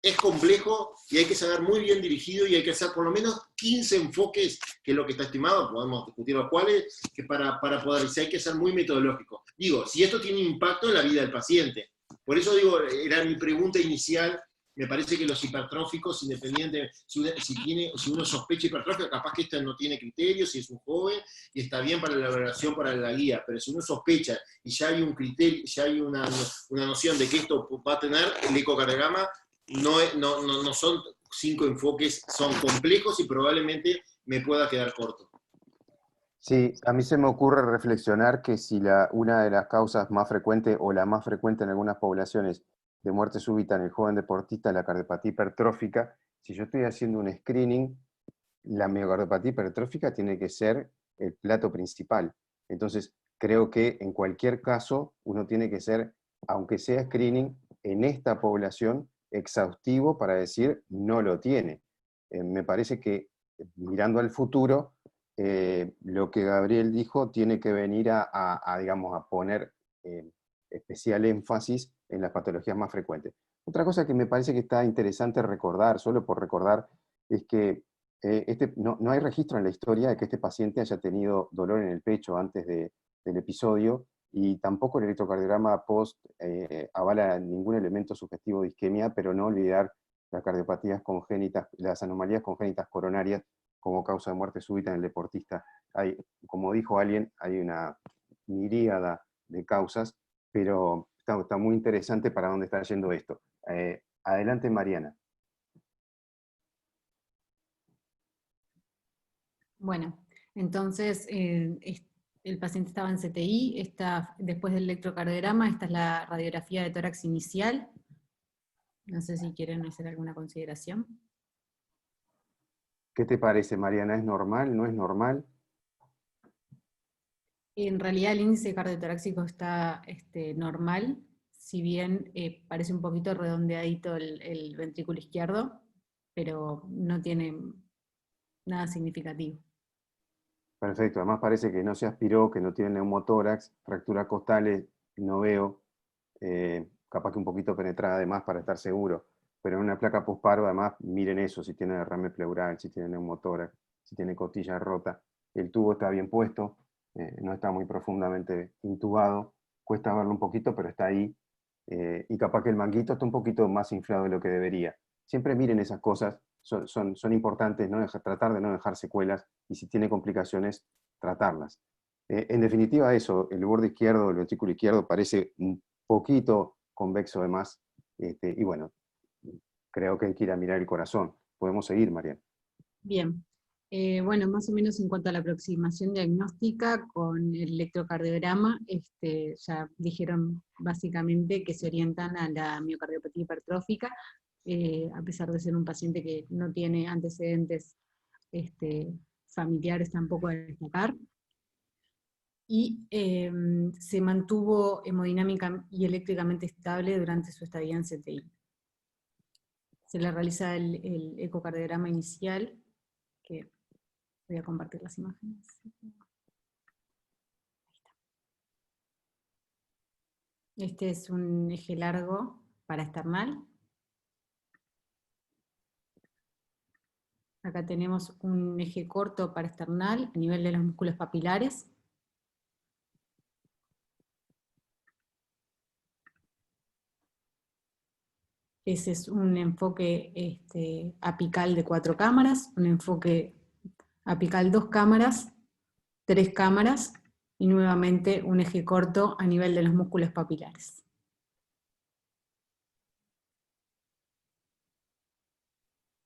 es complejo y hay que saber muy bien dirigido y hay que hacer por lo menos 15 enfoques, que es lo que está estimado, podemos discutir los cuales, que para poder, si hay que ser muy metodológico. Digo, si esto tiene impacto en la vida del paciente. Por eso digo, era mi pregunta inicial. Me parece que los hipertróficos, independiente, si uno sospecha hipertrofia, capaz que este no tiene criterios, si es un joven, y está bien para la evaluación, para la guía, pero si uno sospecha y ya hay un criterio, ya hay una noción de que esto va a tener, el ecocardiograma no son 5 enfoques, son complejos y probablemente me pueda quedar corto. Sí, a mí se me ocurre reflexionar que si una de las causas más frecuentes, o la más frecuente en algunas poblaciones, de muerte súbita en el joven deportista, la cardiopatía hipertrófica, si yo estoy haciendo un screening, la miocardiopatía hipertrófica tiene que ser el plato principal. Entonces, creo que en cualquier caso, uno tiene que ser, aunque sea screening, en esta población, exhaustivo para decir no lo tiene. Me parece que, mirando al futuro, lo que Gabriel dijo tiene que venir digamos, a poner especial énfasis en las patologías más frecuentes. Otra cosa que me parece que está interesante recordar, solo por recordar, es que no hay registro en la historia de que este paciente haya tenido dolor en el pecho antes del episodio, y tampoco el electrocardiograma post avala ningún elemento sugestivo de isquemia, pero no olvidar las cardiopatías congénitas, las anomalías congénitas coronarias como causa de muerte súbita en el deportista. Como dijo alguien, hay una miríada de causas, pero está muy interesante para dónde está yendo esto. Adelante, Mariana. Bueno, entonces el paciente estaba en CTI, después del electrocardiograma, esta es la radiografía de tórax inicial. No sé si quieren hacer alguna consideración. ¿Qué te parece, Mariana? ¿Es normal? ¿No es normal? En realidad el índice cardiotoráxico está normal, si bien parece un poquito redondeadito el ventrículo izquierdo, pero no tiene nada significativo. Perfecto, además parece que no se aspiró, que no tiene neumotórax, fracturas costales no veo, capaz que un poquito penetrada además para estar seguro, pero en una placa posparo además miren eso, si tiene derrame pleural, si tiene neumotórax, si tiene costilla rota, el tubo está bien puesto, no está muy profundamente intubado, cuesta verlo un poquito, pero está ahí, y capaz que el manguito está un poquito más inflado de lo que debería. Siempre miren esas cosas, son importantes, tratar de no dejar secuelas, y si tiene complicaciones, tratarlas. En definitiva eso, el borde izquierdo, el ventrículo izquierdo parece un poquito convexo de más, y bueno, creo que hay que ir a mirar el corazón. Podemos seguir, Mariana. Bien, bueno, más o menos en cuanto a la aproximación diagnóstica con el electrocardiograma, ya dijeron básicamente que se orientan a la miocardiopatía hipertrófica, a pesar de ser un paciente que no tiene antecedentes familiares tampoco a destacar, y se mantuvo hemodinámica y eléctricamente estable durante su estadía en CTI. Se le realiza el ecocardiograma inicial, que voy a compartir las imágenes. Este es un eje largo para external. Acá tenemos un eje corto paraesternal a nivel de los músculos papilares. Ese es un enfoque apical de 4 cámaras, un enfoque apical 2 cámaras, 3 cámaras, y nuevamente un eje corto a nivel de los músculos papilares.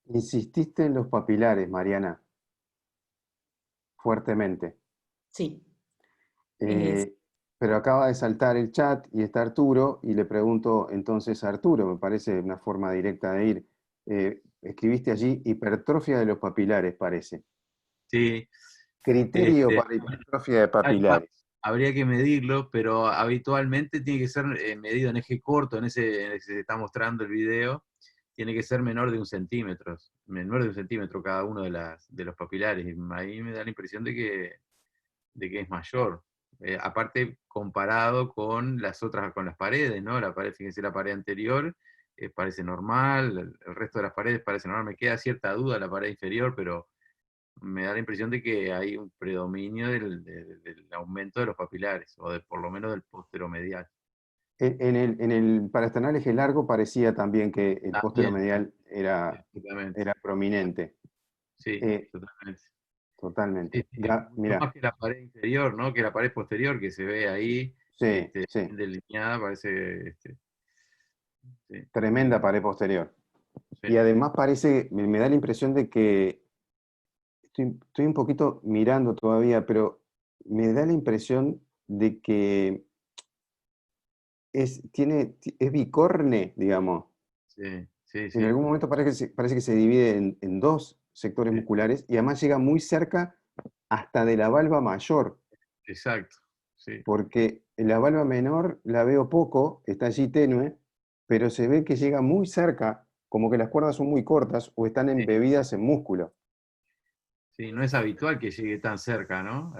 Insististe en los papilares, Mariana, fuertemente. Sí. Pero acaba de saltar el chat y está Arturo, y le pregunto entonces a Arturo, me parece una forma directa de ir. Escribiste allí hipertrofia de los papilares, parece. Sí. Criterio para hipertrofia de papilares. Habría que medirlo, pero habitualmente tiene que ser medido en eje corto, en ese que se está mostrando el video, tiene que ser menor de 1 centímetro, cada uno de los papilares, y ahí me da la impresión de que es mayor. Aparte, comparado con las paredes, ¿no? La pared, fíjense, la pared anterior parece normal, el resto de las paredes parece normal, me queda cierta duda la pared inferior, pero me da la impresión de que hay un predominio del aumento de los papilares, o por lo menos del posteromedial. En el paraesternal eje largo parecía también que el posteromedial era prominente. Sí, totalmente. Totalmente. Sí, Mirá. más que la pared inferior, ¿no? Que la pared posterior que se ve ahí, sí. delineada, parece... sí. Tremenda pared posterior. Sí. Y además me da la impresión de que, estoy un poquito mirando todavía, pero me da la impresión de que es bicorne, digamos. Sí. En algún momento parece que se divide en 2 sectores musculares, y además llega muy cerca hasta de la valva mayor. Exacto, sí. Porque la valva menor la veo poco, está allí tenue, pero se ve que llega muy cerca, como que las cuerdas son muy cortas o están embebidas en músculo. Sí, no es habitual que llegue tan cerca, ¿no?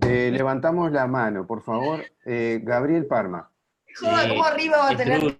Levantamos la mano, por favor. Gabriel Parma. ¿Cómo arriba va a tener?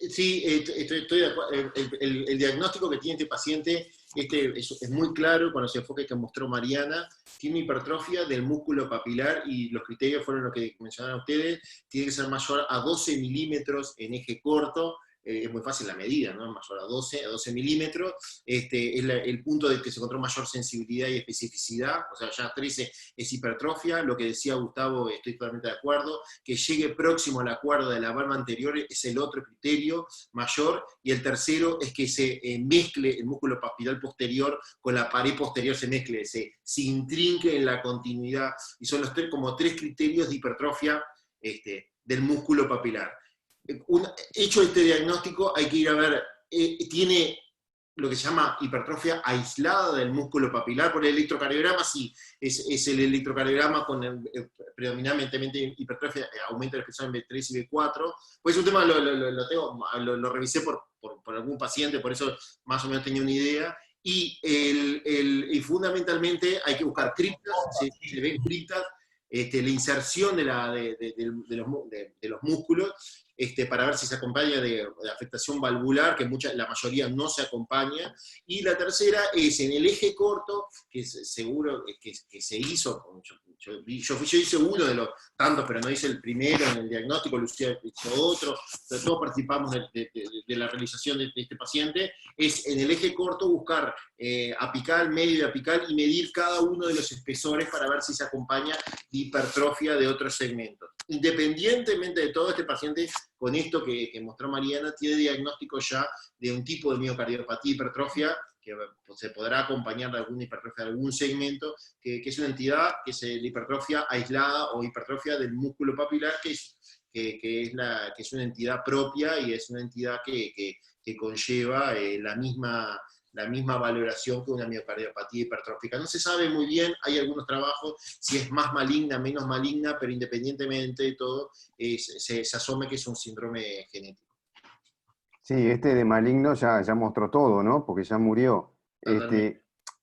Sí, estoy de acuerdo. El diagnóstico que tiene este paciente es muy claro con los enfoques que mostró Mariana. Tiene hipertrofia del músculo papilar y los criterios fueron los que mencionaron ustedes. Tiene que ser mayor a 12 milímetros en eje corto. Es muy fácil la medida, ¿no? Mayor a 12 milímetros. Es el punto de que se encontró mayor sensibilidad y especificidad, o sea, ya 13 es hipertrofia. Lo que decía Gustavo, estoy totalmente de acuerdo, que llegue próximo a la cuerda de la valva anterior es el otro criterio mayor, y el tercero es que se mezcle el músculo papilar posterior con la pared posterior, se intrinque en la continuidad, y son los como 3 criterios de hipertrofia del músculo papilar. Hecho este diagnóstico, hay que ir a ver, tiene lo que se llama hipertrofia aislada del músculo papilar. Por el electrocardiograma, sí, es el electrocardiograma con predominantemente hipertrofia, aumenta la expresión en B3 y B4. Pues un tema lo revisé por algún paciente, por eso más o menos tenía una idea. Y fundamentalmente hay que buscar criptas, se ven criptas, la inserción de los músculos, para ver si se acompaña de afectación valvular, que la mayoría no se acompaña. Y la tercera es en el eje corto, que es seguro que se hizo, yo hice uno de los tantos, pero no hice el primero en el diagnóstico, Lucía hizo otro, todos participamos de la realización de este paciente. Es en el eje corto buscar apical, medio y apical, y medir cada uno de los espesores para ver si se acompaña de hipertrofia de otros segmentos. Independientemente de todo, este paciente, con esto que mostró Mariana, tiene diagnóstico ya de un tipo de miocardiopatía hipertrofia, que se podrá acompañar de alguna hipertrofia de algún segmento, que es una entidad que es la hipertrofia aislada o hipertrofia del músculo papilar, que es una entidad propia, y es una entidad que conlleva la misma valoración que una miocardiopatía hipertrófica. No se sabe muy bien, hay algunos trabajos, si es más maligna, menos maligna, pero independientemente de todo, se asome que es un síndrome genético. Sí, de maligno ya mostró todo, ¿no? Porque ya murió.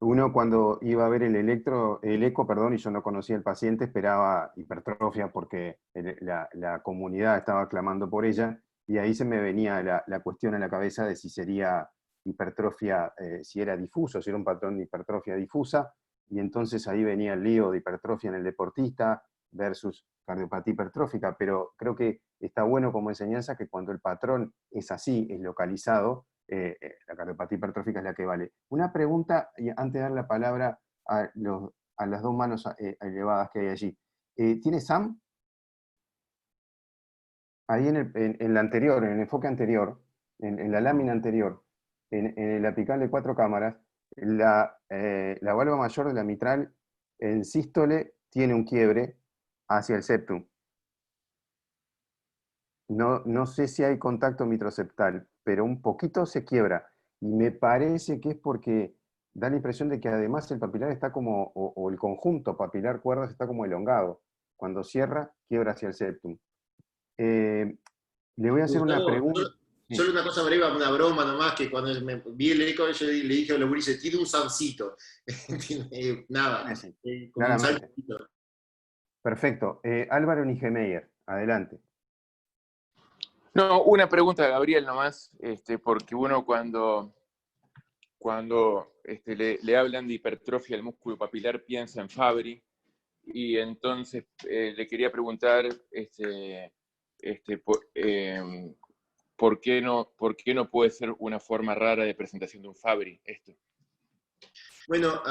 Uno cuando iba a ver el eco, y yo no conocía al paciente, esperaba hipertrofia porque la comunidad estaba clamando por ella, y ahí se me venía la cuestión a la cabeza de si sería hipertrofia, si era difuso, si era un patrón de hipertrofia difusa, y entonces ahí venía el lío de hipertrofia en el deportista versus cardiopatía hipertrófica, pero creo que está bueno como enseñanza que cuando el patrón es así, es localizado, la cardiopatía hipertrófica es la que vale. Una pregunta, antes de dar la palabra a las dos manos elevadas que hay allí. ¿Tiene SAM? Ahí en la anterior, en el enfoque anterior, en la lámina anterior, en el apical de 4 cámaras, la válvula mayor de la mitral en sístole tiene un quiebre hacia el septum. No sé si hay contacto mitroseptal, pero un poquito se quiebra. Y me parece que es porque da la impresión de que además el papilar está como, o el conjunto papilar cuerdas está como elongado. Cuando cierra, quiebra hacia el septum. Le voy a hacer una pregunta. Solo una cosa breve, una broma nomás, que cuando vi el eco, yo le dije a los gurises, tiene un sancito. Nada, como un saltito. Perfecto. Álvaro Nigemeyer, adelante. No, una pregunta, Gabriel, nomás, porque uno cuando le hablan de hipertrofia del músculo papilar piensa en Fabry, y entonces le quería preguntar ¿por qué no puede ser una forma rara de presentación de un Fabry esto? Bueno,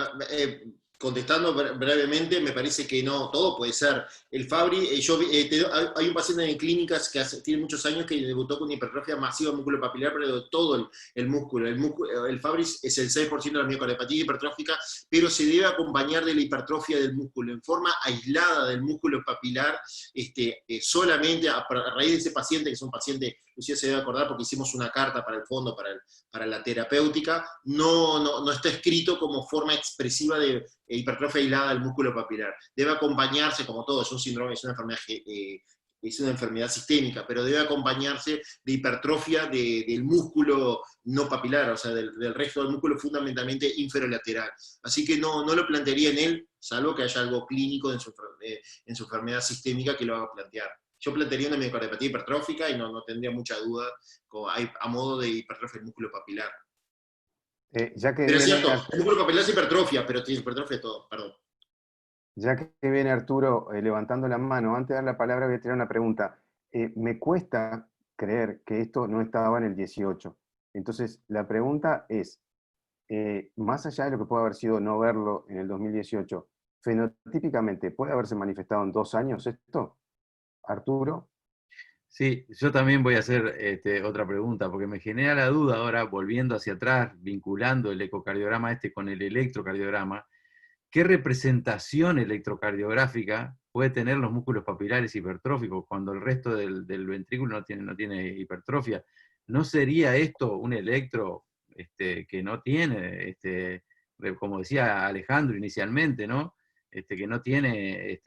contestando brevemente, me parece que no, todo puede ser. El Fabry, hay un paciente en clínicas que tiene muchos años que debutó con hipertrofia masiva del músculo papilar, pero de todo el músculo. El Fabry es el 6% de la miocardiopatía hipertrófica, pero se debe acompañar de la hipertrofia del músculo, en forma aislada del músculo papilar, solamente a raíz de ese paciente, que es un paciente, Lucía se debe acordar porque hicimos una carta para el fondo, para la terapéutica, no está escrito como forma expresiva de hipertrofia aislada del músculo papilar. Debe acompañarse, como todo, es un síndrome, es una enfermedad sistémica, pero debe acompañarse de hipertrofia del músculo no papilar, o sea, del resto del músculo fundamentalmente inferolateral. Así que no lo plantearía en él, salvo que haya algo clínico en su enfermedad sistémica que lo haga plantear. Yo plantearía una miocardiopatía hipertrófica y no tendría mucha duda a modo de hipertrofia del músculo papilar. Pero es cierto, el músculo papilar es hipertrofia, pero tiene hipertrofia de todo, perdón. Ya que viene Arturo levantando la mano, antes de dar la palabra voy a tirar una pregunta. Me cuesta creer que esto no estaba en el 18. Entonces, la pregunta es, más allá de lo que puede haber sido no verlo en el 2018, fenotípicamente, ¿puede haberse manifestado en 2 años esto? Arturo. Sí, yo también voy a hacer otra pregunta, porque me genera la duda ahora, volviendo hacia atrás, vinculando el ecocardiograma con el electrocardiograma, ¿qué representación electrocardiográfica puede tener los músculos papilares hipertróficos cuando el resto del ventrículo no tiene hipertrofia? ¿No sería esto un electro que no tiene, como decía Alejandro inicialmente, ¿no? Que no tiene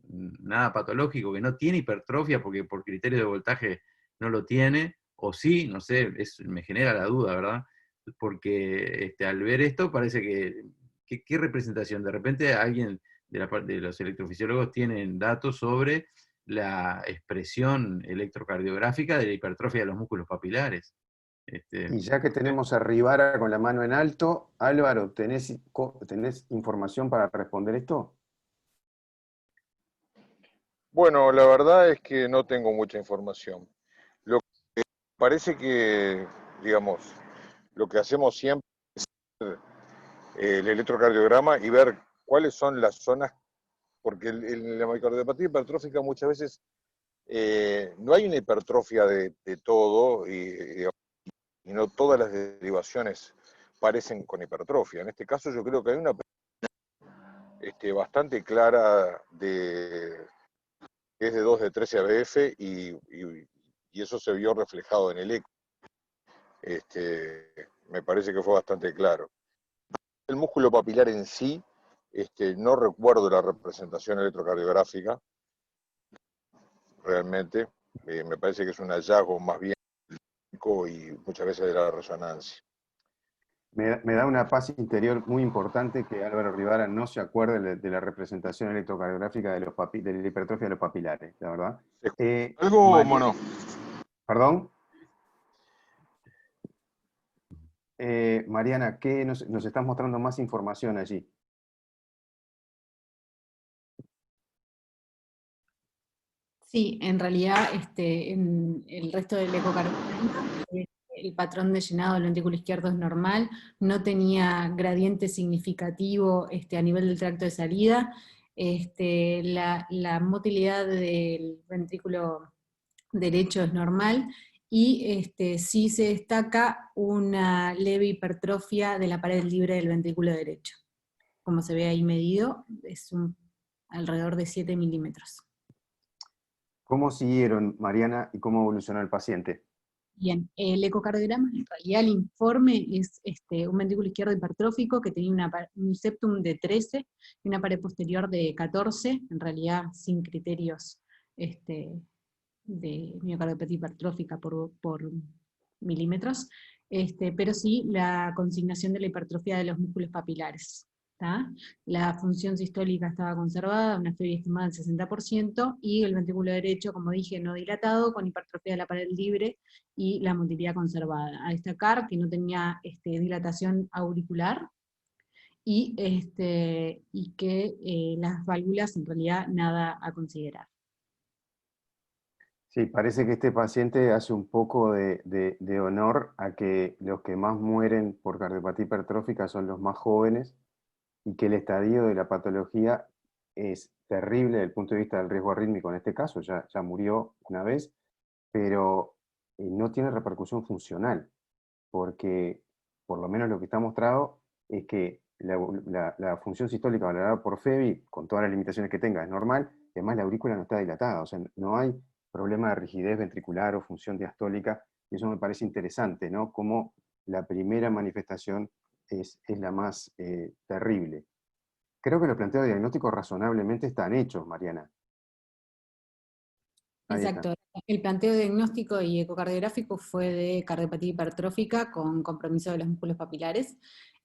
nada patológico, que no tiene hipertrofia porque por criterios de voltaje no lo tiene, o sí, no sé, me genera la duda, ¿verdad? Porque al ver esto parece que ¿qué representación? De repente alguien de los electrofisiólogos tienen datos sobre la expresión electrocardiográfica de la hipertrofia de los músculos papilares. Y ya que tenemos a Rivara con la mano en alto, Álvaro, ¿tenés información para responder esto? Bueno, la verdad es que no tengo mucha información. Lo que parece que, digamos, lo que hacemos siempre es el electrocardiograma y ver cuáles son las zonas, porque en la miocardiopatía hipertrófica muchas veces no hay una hipertrofia de todo y no todas las derivaciones parecen con hipertrofia. En este caso yo creo que hay una bastante clara que es de 2 de 13 ABF y eso se vio reflejado en el eco. Me parece que fue bastante claro. El músculo papilar en sí, no recuerdo la representación electrocardiográfica, realmente. Me parece que es un hallazgo más bien y muchas veces de la resonancia. Me da una paz interior muy importante que Álvaro Rivara no se acuerde de la representación electrocardiográfica de la hipertrofia de los papilares, la verdad. ¿Algo o no? ¿Perdón? Mariana, ¿qué nos estás mostrando más información allí? Sí, en realidad en el resto del ecocardiograma, el patrón de llenado del ventrículo izquierdo es normal, no tenía gradiente significativo a nivel del tracto de salida. La motilidad del ventrículo derecho es normal, y sí se destaca una leve hipertrofia de la pared libre del ventrículo derecho. Como se ve ahí medido, es alrededor de 7 milímetros. ¿Cómo siguieron, Mariana, y cómo evolucionó el paciente? Bien, el ecocardiograma, en realidad el informe es un ventrículo izquierdo hipertrófico que tenía un septum de 13 y una pared posterior de 14, en realidad sin criterios de miocardiopatía hipertrófica por milímetros, pero sí la consignación de la hipertrofia de los músculos papilares. ¿Tá? La función sistólica estaba conservada, una FEBI estimada del 60%, y el ventrículo derecho, como dije, no dilatado, con hipertrofia de la pared libre y la motilidad conservada. A destacar que no tenía dilatación auricular, y que las válvulas en realidad nada a considerar. Sí, parece que este paciente hace un poco de honor a que los que más mueren por cardiopatía hipertrófica son los más jóvenes, y que el estadio de la patología es terrible desde el punto de vista del riesgo arrítmico en este caso, ya murió una vez, pero no tiene repercusión funcional, porque por lo menos lo que está mostrado es que la función sistólica valorada por FEBI, con todas las limitaciones que tenga, es normal, y además la aurícula no está dilatada, o sea, no hay problema de rigidez ventricular o función diastólica, y eso me parece interesante, ¿no? Como la primera manifestación es la más terrible. Creo que los planteos diagnósticos razonablemente están hechos, Mariana. Ahí Exacto. está. El planteo diagnóstico y ecocardiográfico fue de cardiopatía hipertrófica con compromiso de los músculos papilares.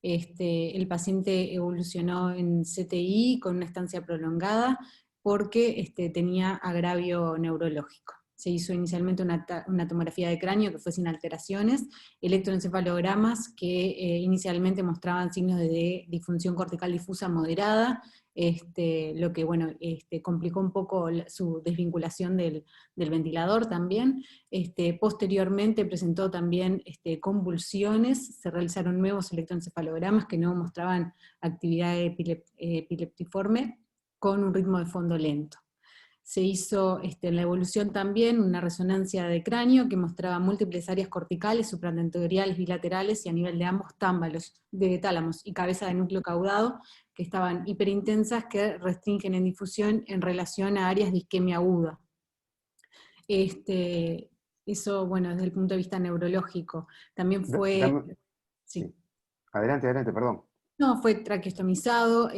El paciente evolucionó en CTI con una estancia prolongada porque tenía agravio neurológico. Se hizo inicialmente una tomografía de cráneo que fue sin alteraciones, electroencefalogramas que inicialmente mostraban signos de disfunción cortical difusa moderada, lo que bueno, complicó un poco su desvinculación del ventilador también. Posteriormente presentó también convulsiones, se realizaron nuevos electroencefalogramas que no mostraban actividad epileptiforme con un ritmo de fondo lento. Se hizo en la evolución también una resonancia de cráneo que mostraba múltiples áreas corticales, supratentoriales, bilaterales y a nivel de ambos tálamos y cabeza de núcleo caudado, que estaban hiperintensas, que restringen en difusión en relación a áreas de isquemia aguda. Eso, bueno, desde el punto de vista neurológico. También fue... Sí. Adelante, perdón. No, fue traqueostomizado,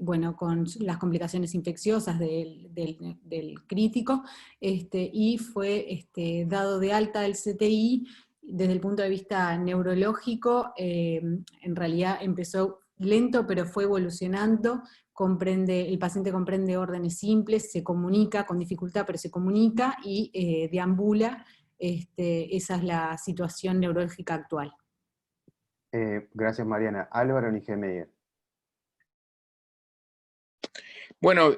bueno, con las complicaciones infecciosas del crítico, y fue dado de alta del CTI. Desde el punto de vista neurológico, en realidad empezó lento, pero fue evolucionando. El paciente comprende órdenes simples, se comunica con dificultad, pero se comunica y deambula. Esa es la situación neurológica actual. Gracias, Mariana. Álvaro Nigemeyer. Bueno,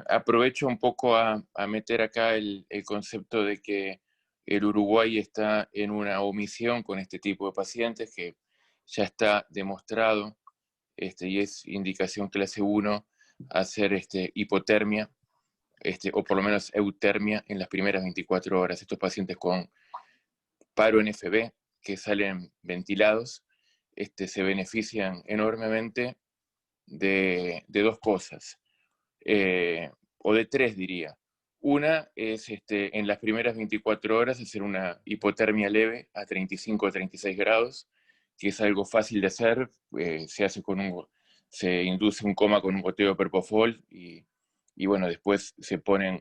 aprovecho un poco a meter acá el concepto de que el Uruguay está en una omisión con este tipo de pacientes, que ya está demostrado, y es indicación clase 1, hacer hipotermia, o por lo menos eutermia en las primeras 24 horas. Estos pacientes con paro NFB, que salen ventilados, se benefician enormemente de dos cosas, o de tres diría. Una es en las primeras 24 horas hacer una hipotermia leve a 35 o 36 grados, que es algo fácil de hacer, se induce un coma con un goteo de propofol y bueno, después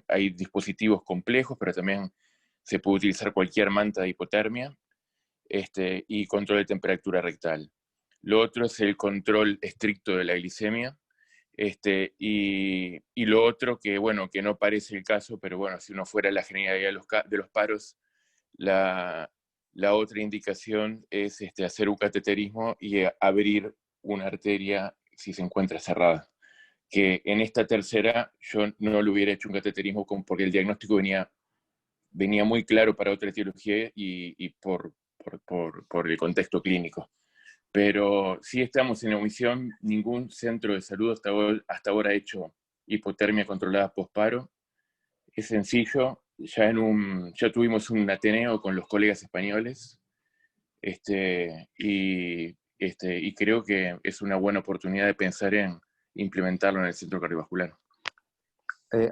hay dispositivos complejos, pero también se puede utilizar cualquier manta de hipotermia, y control de temperatura rectal. Lo otro es el control estricto de la glicemia, Y lo otro que, bueno, que no parece el caso, pero bueno, si uno fuera la generalidad de los paros, la otra indicación es hacer un cateterismo y abrir una arteria si se encuentra cerrada. Que en esta tercera yo no le hubiera hecho un cateterismo porque el diagnóstico venía muy claro para otra etiología y por el contexto clínico. Pero sí estamos en omisión, ningún centro de salud hasta ahora ha hecho hipotermia controlada posparo. Es sencillo, ya tuvimos un Ateneo con los colegas españoles, y creo que es una buena oportunidad de pensar en implementarlo en el centro cardiovascular.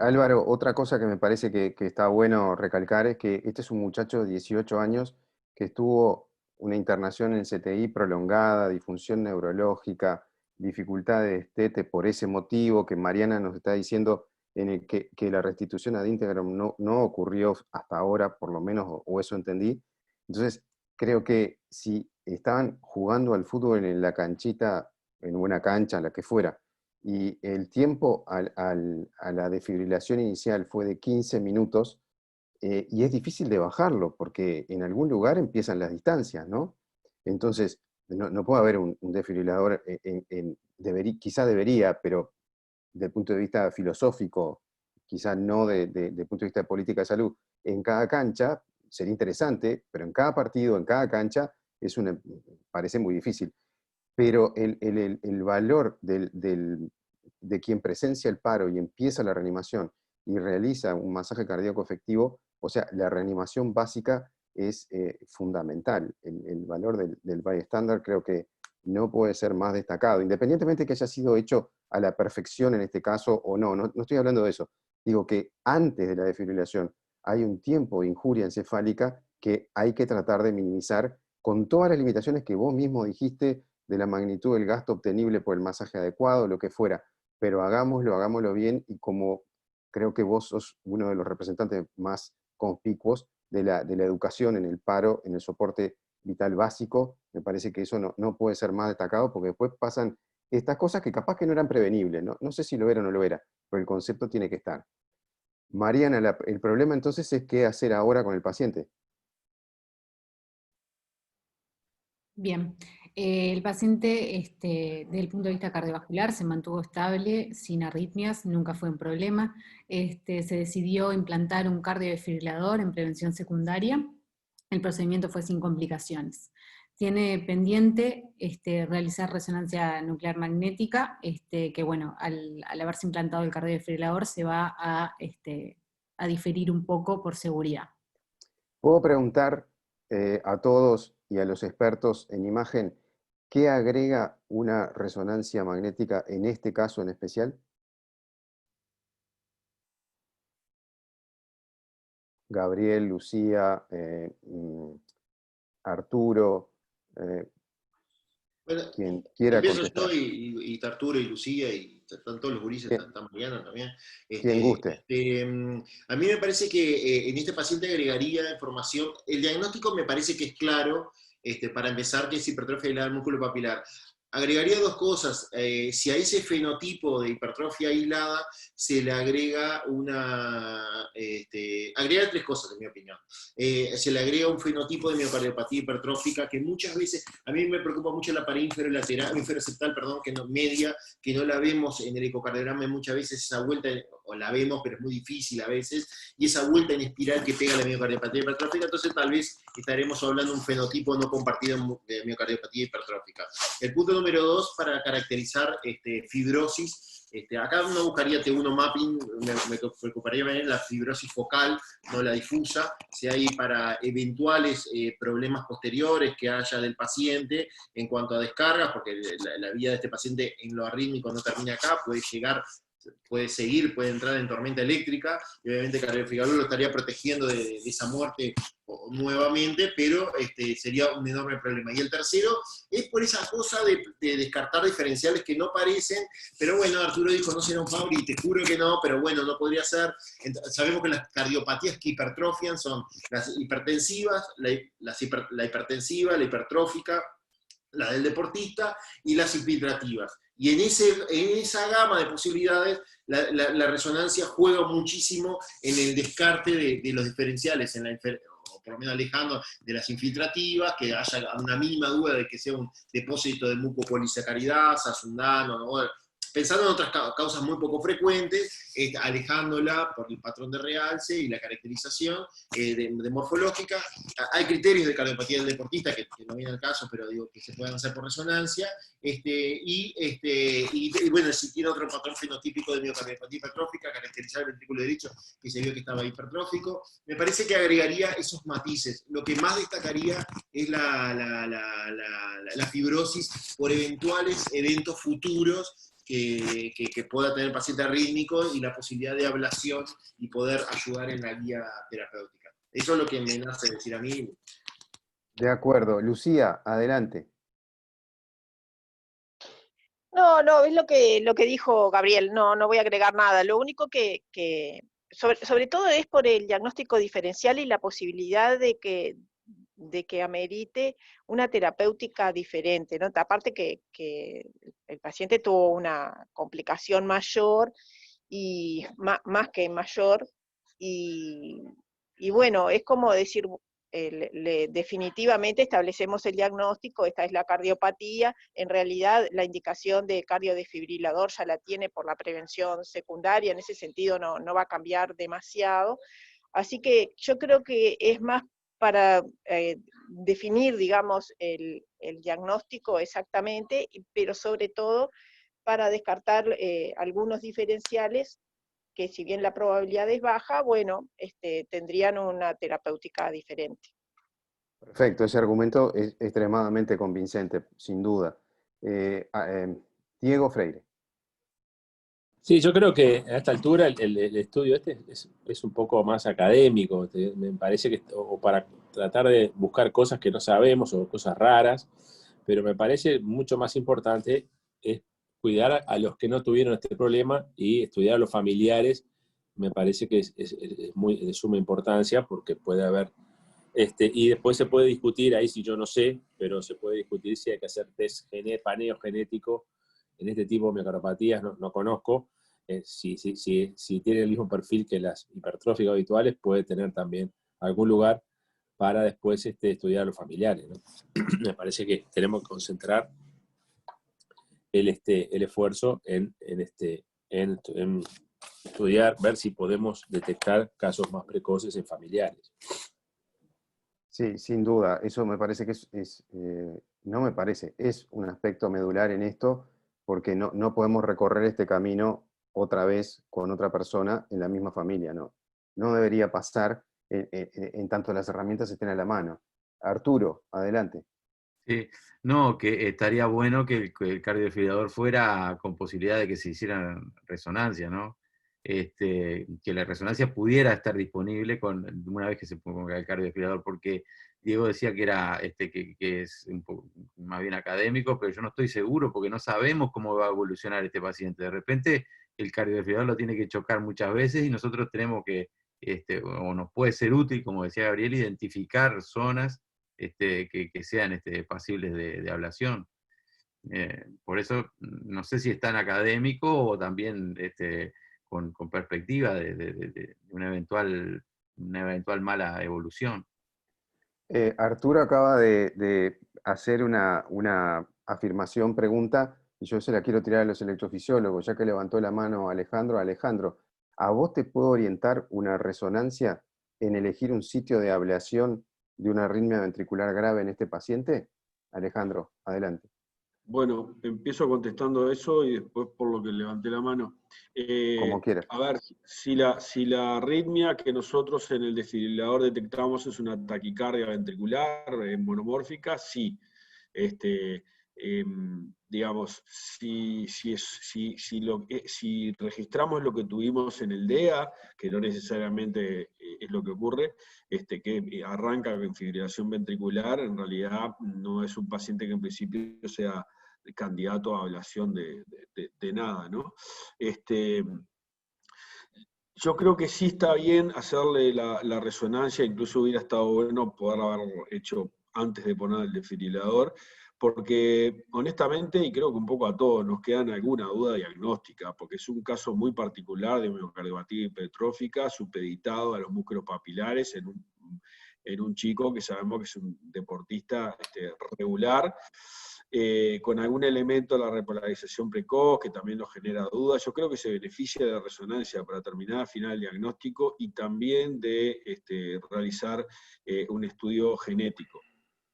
Álvaro, otra cosa que me parece que está bueno recalcar es que este es un muchacho de 18 años que estuvo una internación en CTI prolongada, disfunción neurológica, dificultad de destete por ese motivo que Mariana nos está diciendo, en el que la restitución ad íntegrum no ocurrió hasta ahora, por lo menos, o eso entendí. Entonces, creo que si estaban jugando al fútbol en la canchita, en una cancha, la que fuera, y el tiempo a la desfibrilación inicial fue de 15 minutos, y es difícil de bajarlo, porque en algún lugar empiezan las distancias, ¿no? Entonces, no puede haber un desfibrilador, quizá debería, pero desde el punto de vista filosófico, quizá no desde el punto de vista de política de salud, en cada cancha sería interesante, pero en cada partido, en cada cancha, parece muy difícil. Pero el valor de quien presencia el paro y empieza la reanimación y realiza un masaje cardíaco efectivo, o sea, la reanimación básica es fundamental. El valor del bystander creo que no puede ser más destacado, independientemente de que haya sido hecho a la perfección en este caso o no estoy hablando de eso. Digo que antes de la desfibrilación hay un tiempo de injuria encefálica que hay que tratar de minimizar con todas las limitaciones que vos mismo dijiste de la magnitud del gasto obtenible por el masaje adecuado, lo que fuera, pero hagámoslo bien, y como creo que vos sos uno de los representantes más conspicuos de la educación en el paro, en el soporte vital básico, me parece que eso no puede ser más destacado, porque después pasan estas cosas que capaz que no eran prevenibles, no sé si lo era o no lo era, pero el concepto tiene que estar. Mariana, el problema entonces es qué hacer ahora con el paciente. Bien, el paciente desde el punto de vista cardiovascular se mantuvo estable, sin arritmias, nunca fue un problema. Se decidió implantar un cardiodefibrilador en prevención secundaria. El procedimiento fue sin complicaciones. Tiene pendiente realizar resonancia nuclear magnética, que bueno, al haberse implantado el cardiodefibrilador se va a diferir un poco por seguridad. ¿Puedo preguntar a todos y a los expertos en imagen qué agrega una resonancia magnética en este caso en especial? Gabriel, Lucía, Arturo, bueno, quien quiera empiezo contestar. yo y Arturo y Lucía, y están todos los gurises, están Mariana también. Quien guste. A mí me parece que en este paciente agregaría información. El diagnóstico me parece que es claro, para empezar, que es hipertrofia aislada del músculo papilar. Agregaría dos cosas. Si a ese fenotipo de hipertrofia aislada se le agrega agrega tres cosas, en mi opinión. Se le agrega un fenotipo de miocardiopatía hipertrófica, que muchas veces, a mí me preocupa mucho la pared inferoseptal, media, que no la vemos en el ecocardiograma, y muchas veces esa vuelta, o la vemos, pero es muy difícil a veces, y esa vuelta en espiral que pega la miocardiopatía hipertrófica, entonces tal vez estaremos hablando de un fenotipo no compartido de miocardiopatía hipertrófica. El punto número 2, para caracterizar fibrosis, acá no buscaría T1 mapping, me preocuparía ver la fibrosis focal, no la difusa, si hay para eventuales problemas posteriores que haya del paciente en cuanto a descargas, porque la vida de este paciente en lo arrítmico no termina acá, puede seguir, puede entrar en tormenta eléctrica, y obviamente cardiofibrilador lo estaría protegiendo de esa muerte nuevamente, pero sería un enorme problema. Y el tercero es por esa cosa de descartar diferenciales que no parecen, pero bueno, Arturo dijo no será un Fabry, y te juro que no, pero bueno, no podría ser. Sabemos que las cardiopatías que hipertrofian son las hipertensivas, la hipertensiva, la hipertrófica, la del deportista, y las infiltrativas. Y en esa gama de posibilidades, la resonancia juega muchísimo en el descarte de los diferenciales, o por lo menos alejando de las infiltrativas, que haya una mínima duda de que sea un depósito de mucopolisacaridasa, sundano, ¿no? Pensando en otras causas muy poco frecuentes, alejándola por el patrón de realce y la caracterización de morfológica. Hay criterios de cardiopatía del deportista que no viene al caso, pero digo que se pueden hacer por resonancia. Y bueno, si tiene otro patrón fenotípico de miocardiopatía hipertrófica, caracterizar el ventrículo derecho, que se vio que estaba hipertrófico, me parece que agregaría esos matices. Lo que más destacaría es la fibrosis por eventuales eventos futuros que pueda tener el paciente arrítmico y la posibilidad de ablación y poder ayudar en la guía terapéutica. Eso es lo que me nace decir a mí. De acuerdo. Lucía, adelante. No, es lo que dijo Gabriel, no voy a agregar nada. Lo único que sobre todo es por el diagnóstico diferencial y la posibilidad de que amerite una terapéutica diferente, ¿no? Aparte que el paciente tuvo una complicación mayor, y más que mayor, y bueno, es como decir, definitivamente establecemos el diagnóstico, esta es la cardiopatía, en realidad la indicación de cardiodesfibrilador ya la tiene por la prevención secundaria, en ese sentido no va a cambiar demasiado, así que yo creo que es más para definir, digamos, el diagnóstico exactamente, pero sobre todo para descartar algunos diferenciales que, si bien la probabilidad es baja, bueno, tendrían una terapéutica diferente. Perfecto, ese argumento es extremadamente convincente, sin duda. Diego Freire. Sí, yo creo que a esta altura el estudio es un poco más académico, me parece que, o para tratar de buscar cosas que no sabemos o cosas raras, pero me parece mucho más importante es cuidar a los que no tuvieron este problema y estudiar a los familiares. Me parece que es de suma importancia porque puede haber, y después se puede discutir, ahí sí yo no sé, pero se puede discutir si hay que hacer paneo genético en este tipo de miocardopatías, no conozco. Si tiene el mismo perfil que las hipertróficas habituales, puede tener también algún lugar para después estudiar a los familiares, ¿no? Me parece que tenemos que concentrar el esfuerzo en estudiar, ver si podemos detectar casos más precoces en familiares. Sí, sin duda. Eso me parece que no me parece, es un aspecto medular en esto, porque no podemos recorrer este camino otra vez con otra persona en la misma familia, ¿no? No debería pasar en tanto las herramientas estén a la mano. Arturo, adelante. Sí, no, que estaría bueno que el cardiodesfibrilador fuera con posibilidad de que se hiciera resonancia, ¿no? Que la resonancia pudiera estar disponible una vez que se ponga el cardiodesfibrilador, porque Diego decía que era que es un poco más bien académico, pero yo no estoy seguro porque no sabemos cómo va a evolucionar este paciente. De repente el cardiodesfibrilador lo tiene que chocar muchas veces y nosotros tenemos que, o nos puede ser útil, como decía Gabriel, identificar zonas que sean pasibles de ablación. Por eso no sé si es tan académico o también con perspectiva de una eventual mala evolución. Arturo acaba de hacer una afirmación, pregunta, y yo se la quiero tirar a los electrofisiólogos, ya que levantó la mano Alejandro. Alejandro, ¿a vos te puede orientar una resonancia en elegir un sitio de ablación de una arritmia ventricular grave en este paciente? Alejandro, adelante. Bueno, empiezo contestando eso y después por lo que levanté la mano. Como quieras. A ver, si la arritmia que nosotros en el desfibrilador detectamos es una taquicardia ventricular monomórfica, sí. Digamos, si registramos lo que tuvimos en el DEA, que no necesariamente es lo que ocurre, que arranca con fibrilación ventricular, en realidad no es un paciente que en principio sea candidato a ablación de nada, ¿no? Yo creo que sí está bien hacerle la resonancia, incluso hubiera estado bueno poder haber hecho antes de poner el desfibrilador, porque honestamente, y creo que un poco a todos, nos quedan alguna duda diagnóstica, porque es un caso muy particular de miocardiopatía hipertrófica supeditado a los músculos papilares en un chico que sabemos que es un deportista regular, con algún elemento de la repolarización precoz, que también nos genera dudas. Yo creo que se beneficia de la resonancia para terminar afinar el diagnóstico y también de realizar un estudio genético.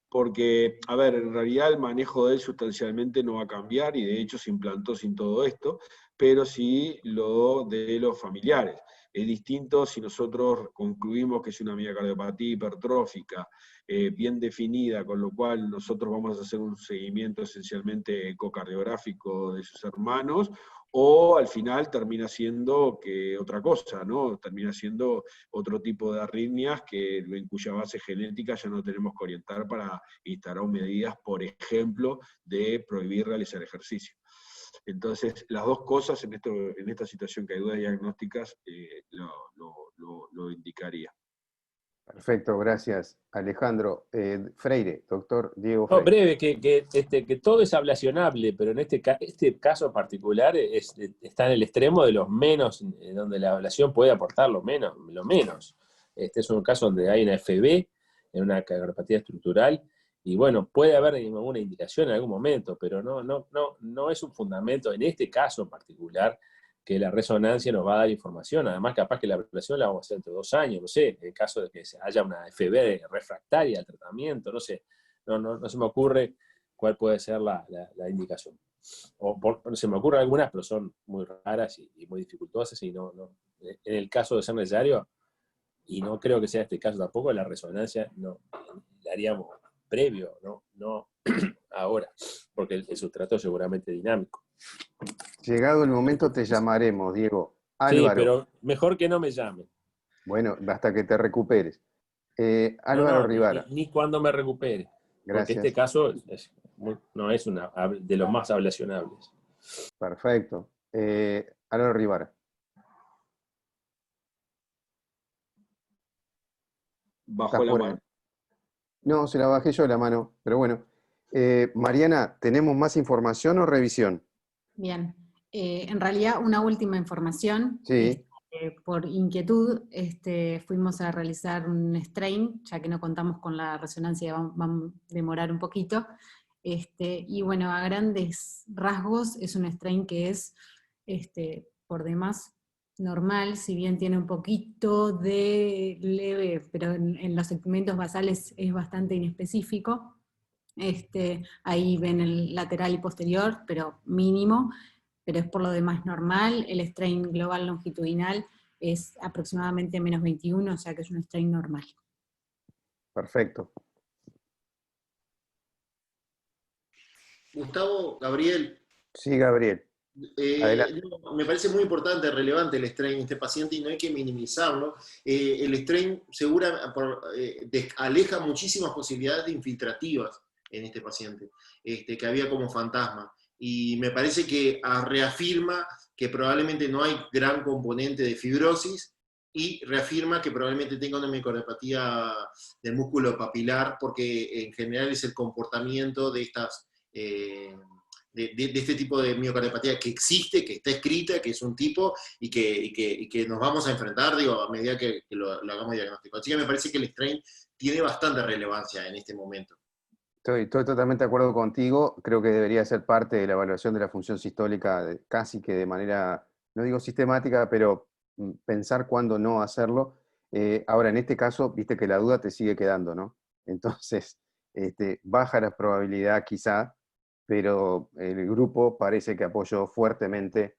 Porque, a ver, en realidad el manejo de él sustancialmente no va a cambiar, y de hecho se implantó sin todo esto, pero sí lo de los familiares. Es distinto si nosotros concluimos que es una miocardiopatía hipertrófica bien definida, con lo cual nosotros vamos a hacer un seguimiento esencialmente ecocardiográfico de sus hermanos, o al final termina siendo otra cosa, ¿no? Termina siendo otro tipo de arritmias en cuya base genética ya no tenemos que orientar para instaurar medidas, por ejemplo, de prohibir realizar ejercicio. Entonces, las dos cosas en esta situación que hay dudas diagnósticas lo indicaría. Perfecto, gracias Alejandro. Freire, doctor Diego No, Freire. breve, que todo es ablacionable, pero en este caso particular está en el extremo de los menos, donde la ablación puede aportar lo menos. Este es un caso donde hay una FB, en una cardiopatía estructural, y bueno, puede haber alguna indicación en algún momento, pero no es un fundamento en este caso en particular que la resonancia nos va a dar información. Además, capaz que la ablación la vamos a hacer entre 2 años, no sé, en caso de que haya una FB refractaria al tratamiento, no sé. No se me ocurre cuál puede ser la indicación. Se me ocurren algunas, pero son muy raras y muy dificultosas, y en el caso de ser necesario, y no creo que sea este caso tampoco, la resonancia no la haríamos previo, no ahora, porque el sustrato es seguramente dinámico. Llegado el momento te llamaremos, Diego. Sí, Álvaro. pero mejor que no me llamen. Bueno, hasta que te recuperes. Álvaro Rivara. Ni cuando me recupere. Gracias. Porque este caso no es de los más ablacionables. Perfecto. Álvaro Rivara. Bajo la mano. No, se la bajé yo la mano, pero bueno. Mariana, ¿tenemos más información o revisión? Bien. En realidad, una última información. Sí. Por inquietud, fuimos a realizar un strain, ya que no contamos con la resonancia, va a demorar un poquito. Y bueno, a grandes rasgos es un strain que es por demás normal, si bien tiene un poquito de leve, pero en los segmentos basales es bastante inespecífico. Ahí ven el lateral y posterior, pero mínimo, pero es por lo demás normal. El strain global longitudinal es aproximadamente menos 21, o sea que es un strain normal. Perfecto. Gustavo, Gabriel. Sí, Gabriel. Me parece muy importante, relevante el strain en este paciente y no hay que minimizarlo. El strain aleja muchísimas posibilidades de infiltrativas en este paciente, que había como fantasma. Y me parece que reafirma que probablemente no hay gran componente de fibrosis y reafirma que probablemente tenga una miocardiopatía del músculo papilar, porque en general es el comportamiento de estas... De este tipo de miocardiopatía que existe, que está escrita, que es un tipo y que nos vamos a enfrentar, digo, a medida que lo hagamos diagnóstico. Así que me parece que el strain tiene bastante relevancia en este momento. Estoy totalmente de acuerdo contigo. Creo que debería ser parte de la evaluación de la función sistólica casi que de manera, no digo sistemática, pero pensar cuándo no hacerlo. Ahora, en este caso, viste que la duda te sigue quedando, ¿no? Entonces, baja la probabilidad quizá, pero el grupo parece que apoyó fuertemente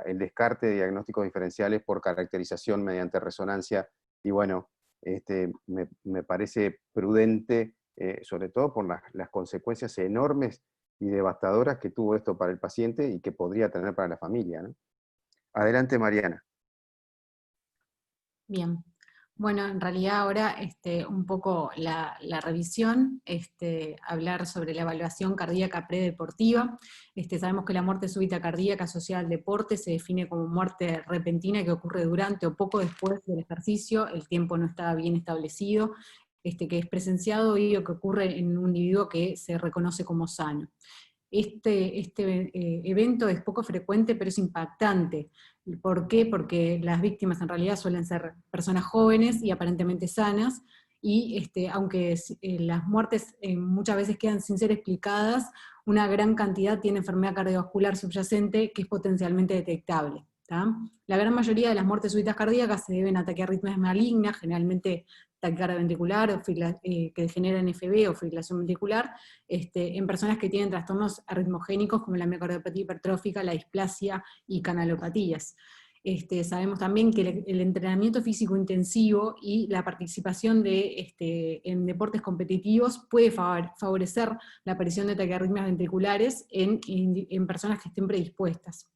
el descarte de diagnósticos diferenciales por caracterización mediante resonancia, y bueno, me parece prudente, sobre todo por las consecuencias enormes y devastadoras que tuvo esto para el paciente y que podría tener para la familia, ¿no? Adelante, Mariana. Bien. Bueno, en realidad ahora un poco la revisión, hablar sobre la evaluación cardíaca predeportiva. Sabemos que la muerte súbita cardíaca asociada al deporte se define como muerte repentina que ocurre durante o poco después del ejercicio, el tiempo no está bien establecido, que es presenciado y que ocurre en un individuo que se reconoce como sano. Este evento es poco frecuente, pero es impactante. ¿Por qué? Porque las víctimas en realidad suelen ser personas jóvenes y aparentemente sanas, y aunque las muertes muchas veces quedan sin ser explicadas, una gran cantidad tiene enfermedad cardiovascular subyacente que es potencialmente detectable. ¿tá? La gran mayoría de las muertes súbitas cardíacas se deben a taquiarritmias malignas, generalmente taquicardia ventricular, o que generan FB o fibrilación ventricular, en personas que tienen trastornos arritmogénicos como la miocardiopatía hipertrófica, la displasia y canalopatías. Sabemos también que el entrenamiento físico intensivo y la participación en deportes competitivos puede favorecer la aparición de taquiarritmias ventriculares en personas que estén predispuestas.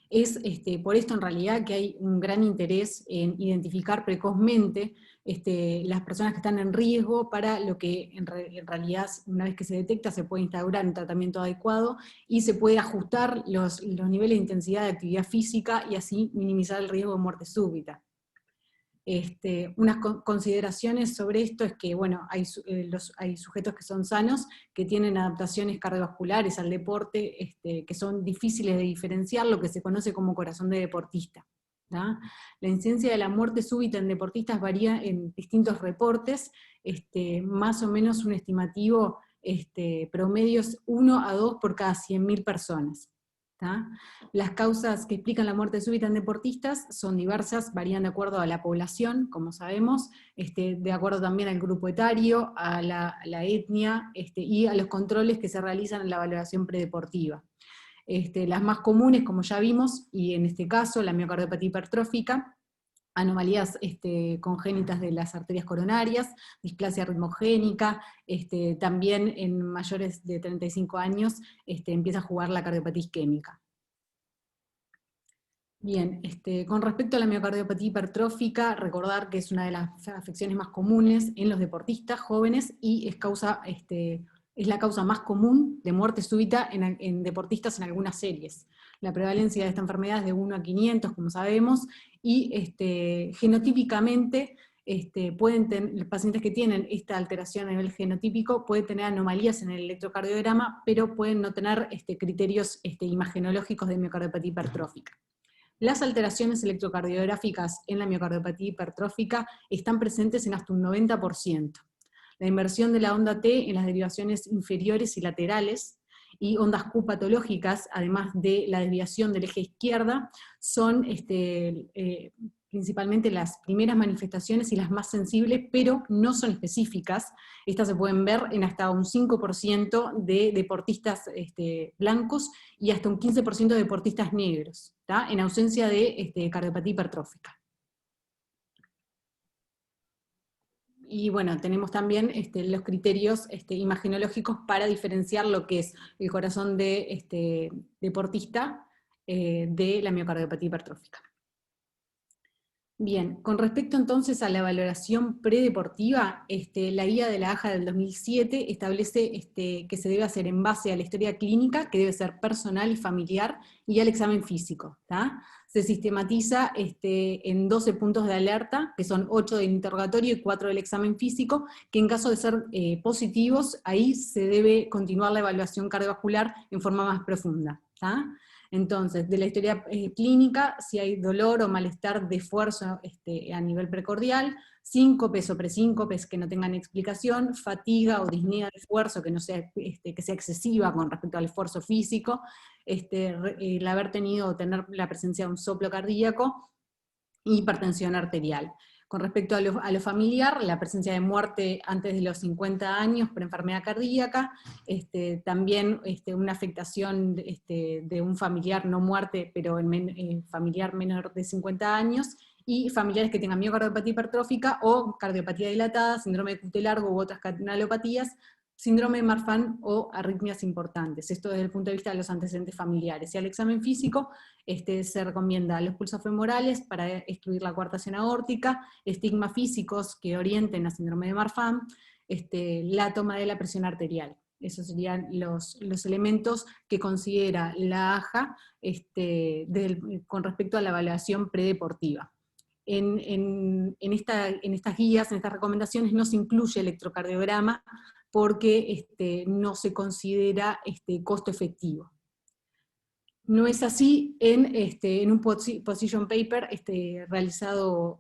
Es por esto en realidad que hay un gran interés en identificar precozmente las personas que están en riesgo para lo que en realidad una vez que se detecta se puede instaurar un tratamiento adecuado y se puede ajustar los niveles de intensidad de actividad física y así minimizar el riesgo de muerte súbita. Unas consideraciones sobre esto es que, bueno, hay sujetos que son sanos, que tienen adaptaciones cardiovasculares al deporte, que son difíciles de diferenciar, lo que se conoce como corazón de deportista. ¿tá? La incidencia de la muerte súbita en deportistas varía en distintos reportes, más o menos un estimativo promedio es 1 a 2 por cada 100.000 personas. ¿tá? Las causas que explican la muerte súbita en deportistas son diversas, varían de acuerdo a la población, como sabemos, de acuerdo también al grupo etario, a la etnia, y a los controles que se realizan en la valoración predeportiva. Las más comunes, como ya vimos, y en este caso la miocardiopatía hipertrófica, anomalías congénitas de las arterias coronarias, displasia ritmogénica, también en mayores de 35 años empieza a jugar la cardiopatía isquémica. Bien, con respecto a la miocardiopatía hipertrófica, recordar que es una de las afecciones más comunes en los deportistas jóvenes y es la causa más común de muerte súbita en deportistas en algunas series. La prevalencia de esta enfermedad es de 1 a 500, como sabemos, y genotípicamente los pacientes que tienen esta alteración a nivel genotípico pueden tener anomalías en el electrocardiograma, pero pueden no tener criterios imagenológicos de miocardiopatía hipertrófica. Las alteraciones electrocardiográficas en la miocardiopatía hipertrófica están presentes en hasta un 90%. La inversión de la onda T en las derivaciones inferiores y laterales, y ondas Q patológicas, además de la desviación del eje izquierda, son principalmente las primeras manifestaciones y las más sensibles, pero no son específicas. Estas se pueden ver en hasta un 5% de deportistas blancos y hasta un 15% de deportistas negros, ¿tá? En ausencia de cardiopatía hipertrófica. Y bueno, tenemos también los criterios imagenológicos para diferenciar lo que es el corazón de deportista de la miocardiopatía hipertrófica. Bien, con respecto entonces a la valoración predeportiva, la guía de la AJA del 2007 establece que se debe hacer en base a la historia clínica, que debe ser personal y familiar, y al examen físico. ¿tá? Se sistematiza en 12 puntos de alerta, que son 8 del interrogatorio y 4 del examen físico, que en caso de ser positivos, ahí se debe continuar la evaluación cardiovascular en forma más profunda. ¿tá? Entonces, de la historia clínica, si hay dolor o malestar de esfuerzo a nivel precordial, síncopes o presíncopes que no tengan explicación, fatiga o disnea de esfuerzo que no sea, que sea excesiva con respecto al esfuerzo físico, el haber tenido o tener la presencia de un soplo cardíaco, hipertensión arterial. Con respecto a lo familiar, la presencia de muerte antes de los 50 años por enfermedad cardíaca, también una afectación de un familiar, no muerte, pero familiar menor de 50 años, y familiares que tengan miocardiopatía hipertrófica o cardiopatía dilatada, síndrome de Cuté largo u otras canalopatías, síndrome de Marfan o arritmias importantes. Esto desde el punto de vista de los antecedentes familiares. Y al examen físico se recomienda los pulsos femorales para excluir la coartación aórtica, estigmas físicos que orienten a síndrome de Marfan, la toma de la presión arterial. Esos serían los elementos que considera la AJA con respecto a la evaluación predeportiva. en estas guías, en estas recomendaciones, no se incluye electrocardiograma porque no se considera costo efectivo. No es así en un position paper realizado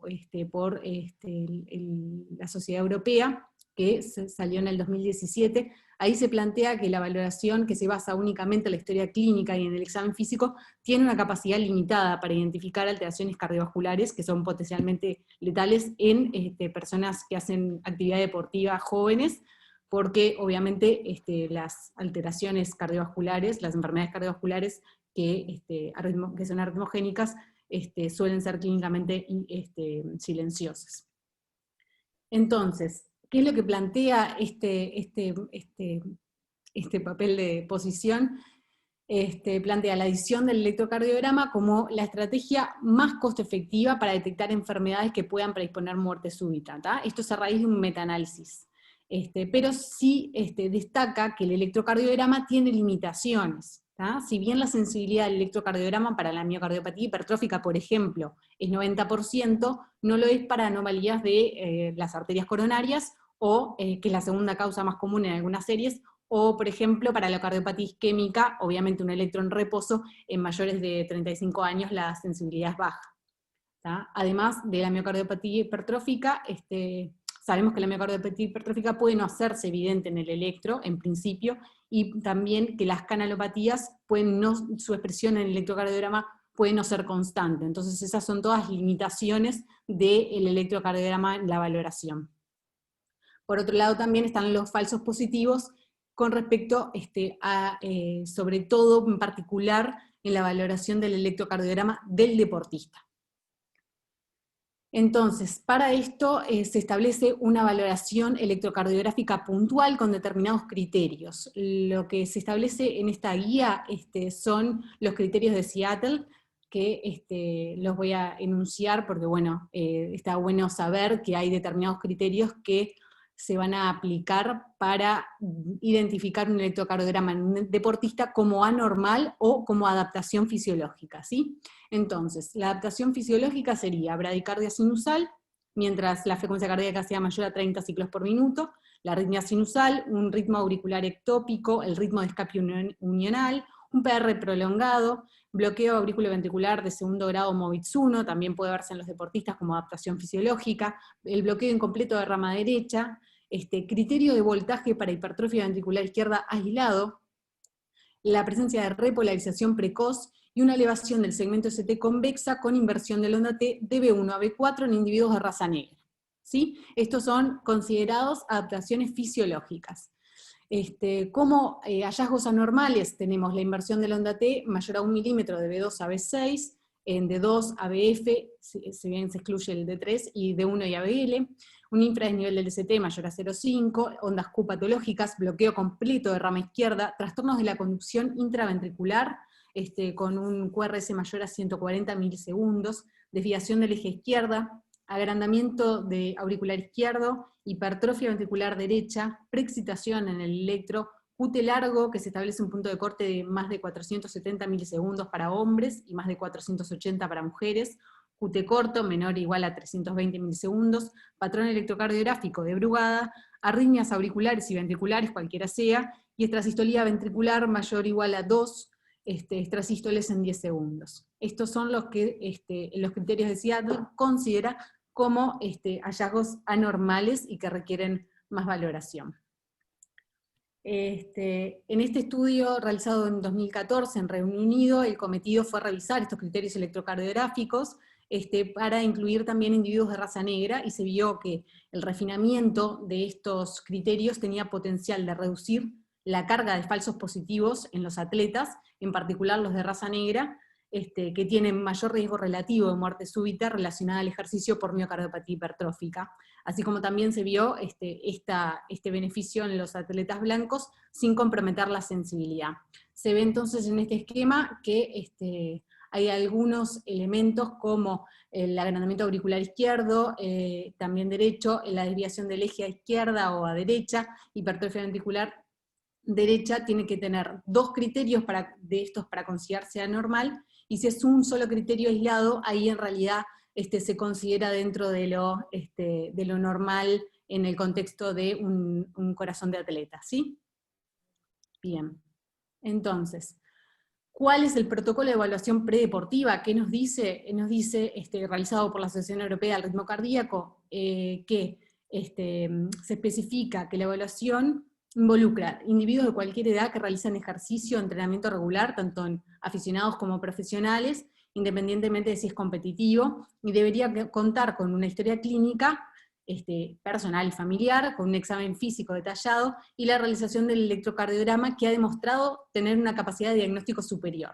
por la Sociedad Europea, que salió en el 2017. Ahí se plantea que la valoración, que se basa únicamente en la historia clínica y en el examen físico, tiene una capacidad limitada para identificar alteraciones cardiovasculares que son potencialmente letales en personas que hacen actividad deportiva jóvenes, porque obviamente las alteraciones cardiovasculares, las enfermedades cardiovasculares que son arritmogénicas, suelen ser clínicamente silenciosas. Entonces, ¿qué es lo que plantea este papel de posición? Plantea la adición del electrocardiograma como la estrategia más costo efectiva para detectar enfermedades que puedan predisponer muerte súbita. Esto es a raíz de un metaanálisis. Pero sí destaca que el electrocardiograma tiene limitaciones. Si bien la sensibilidad del electrocardiograma para la miocardiopatía hipertrófica, por ejemplo, es 90%, no lo es para anomalías de las arterias coronarias, o que es la segunda causa más común en algunas series, o por ejemplo para la cardiopatía isquémica, obviamente un electro en reposo, en mayores de 35 años la sensibilidad es baja. Además de la miocardiopatía hipertrófica, sabemos que la miocardiopatía hipertrófica puede no hacerse evidente en el electro, en principio, y también que las canalopatías, su expresión en el electrocardiograma puede no ser constante. Entonces esas son todas limitaciones del electrocardiograma en la valoración. Por otro lado también están los falsos positivos, con respecto a, sobre todo en particular, en la valoración del electrocardiograma del deportista. Entonces, para esto se establece una valoración electrocardiográfica puntual con determinados criterios. Lo que se establece en esta guía son los criterios de Seattle, que los voy a enunciar porque, bueno, está bueno saber que hay determinados criterios que se van a aplicar para identificar un electrocardiograma en un deportista como anormal o como adaptación fisiológica, ¿sí? Entonces, la adaptación fisiológica sería bradicardia sinusal, mientras la frecuencia cardíaca sea mayor a 30 ciclos por minuto, la arritmia sinusal, un ritmo auricular ectópico, el ritmo de escape unional, un PR prolongado, bloqueo auriculoventricular de segundo grado MOVITS 1, también puede verse en los deportistas como adaptación fisiológica, el bloqueo incompleto de rama derecha, criterio de voltaje para hipertrofia ventricular izquierda aislado, la presencia de repolarización precoz y una elevación del segmento ST convexa con inversión de la onda T de B1 a B4 en individuos de raza negra. ¿Sí? Estos son considerados adaptaciones fisiológicas. Como hallazgos anormales tenemos la inversión de la onda T mayor a 1 milímetro de B2 a B6, en D2 a BF, si bien se excluye el D3, y D1 y ABL, un infradesnivel del ST mayor a 0,5, ondas Q patológicas, bloqueo completo de rama izquierda, trastornos de la conducción intraventricular, con un QRS mayor a 140 milisegundos, desviación del eje izquierda, agrandamiento de auricular izquierdo, hipertrofia ventricular derecha, preexcitación en el electro, QT largo, que se establece un punto de corte de más de 470 milisegundos para hombres y más de 480 para mujeres, QT corto, menor o igual a 320 milisegundos, patrón electrocardiográfico de Brugada, arritmias auriculares y ventriculares, cualquiera sea, y extrasistolía ventricular mayor o igual a 2 extrasístoles en 10 segundos. Estos son los que los criterios de Seattle considera como hallazgos anormales y que requieren más valoración. En este estudio realizado en 2014 en Reino Unido, el cometido fue revisar estos criterios electrocardiográficos para incluir también individuos de raza negra, y se vio que el refinamiento de estos criterios tenía potencial de reducir la carga de falsos positivos en los atletas, en particular los de raza negra, que tienen mayor riesgo relativo de muerte súbita relacionada al ejercicio por miocardiopatía hipertrófica, así como también se vio este beneficio en los atletas blancos sin comprometer la sensibilidad. Se ve entonces en este esquema que hay algunos elementos como el agrandamiento auricular izquierdo, también derecho, la desviación del eje a izquierda o a derecha, hipertrofia ventricular derecha, tiene que tener 2 criterios de estos para considerarse anormal, y si es un solo criterio aislado, ahí en realidad se considera dentro de lo normal en el contexto de un corazón de atleta, ¿sí? Bien, entonces, ¿cuál es el protocolo de evaluación predeportiva? ¿Qué nos dice? Nos dice, realizado por la Asociación Europea del Ritmo Cardíaco, que se especifica que la evaluación involucra individuos de cualquier edad que realizan ejercicio o entrenamiento regular, tanto en aficionados como profesionales, independientemente de si es competitivo, y debería contar con una historia clínica personal y familiar, con un examen físico detallado, y la realización del electrocardiograma que ha demostrado tener una capacidad de diagnóstico superior.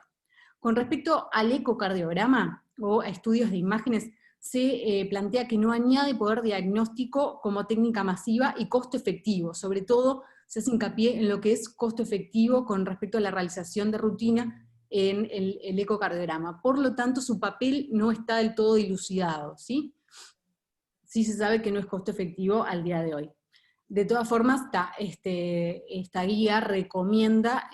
Con respecto al ecocardiograma, o a estudios de imágenes, se plantea que no añade poder diagnóstico como técnica masiva y costo efectivo, sobre todo se hace hincapié en lo que es costo efectivo con respecto a la realización de rutina en el ecocardiograma. Por lo tanto, su papel no está del todo dilucidado, ¿sí? Sí se sabe que no es costo efectivo al día de hoy. De todas formas, esta guía recomienda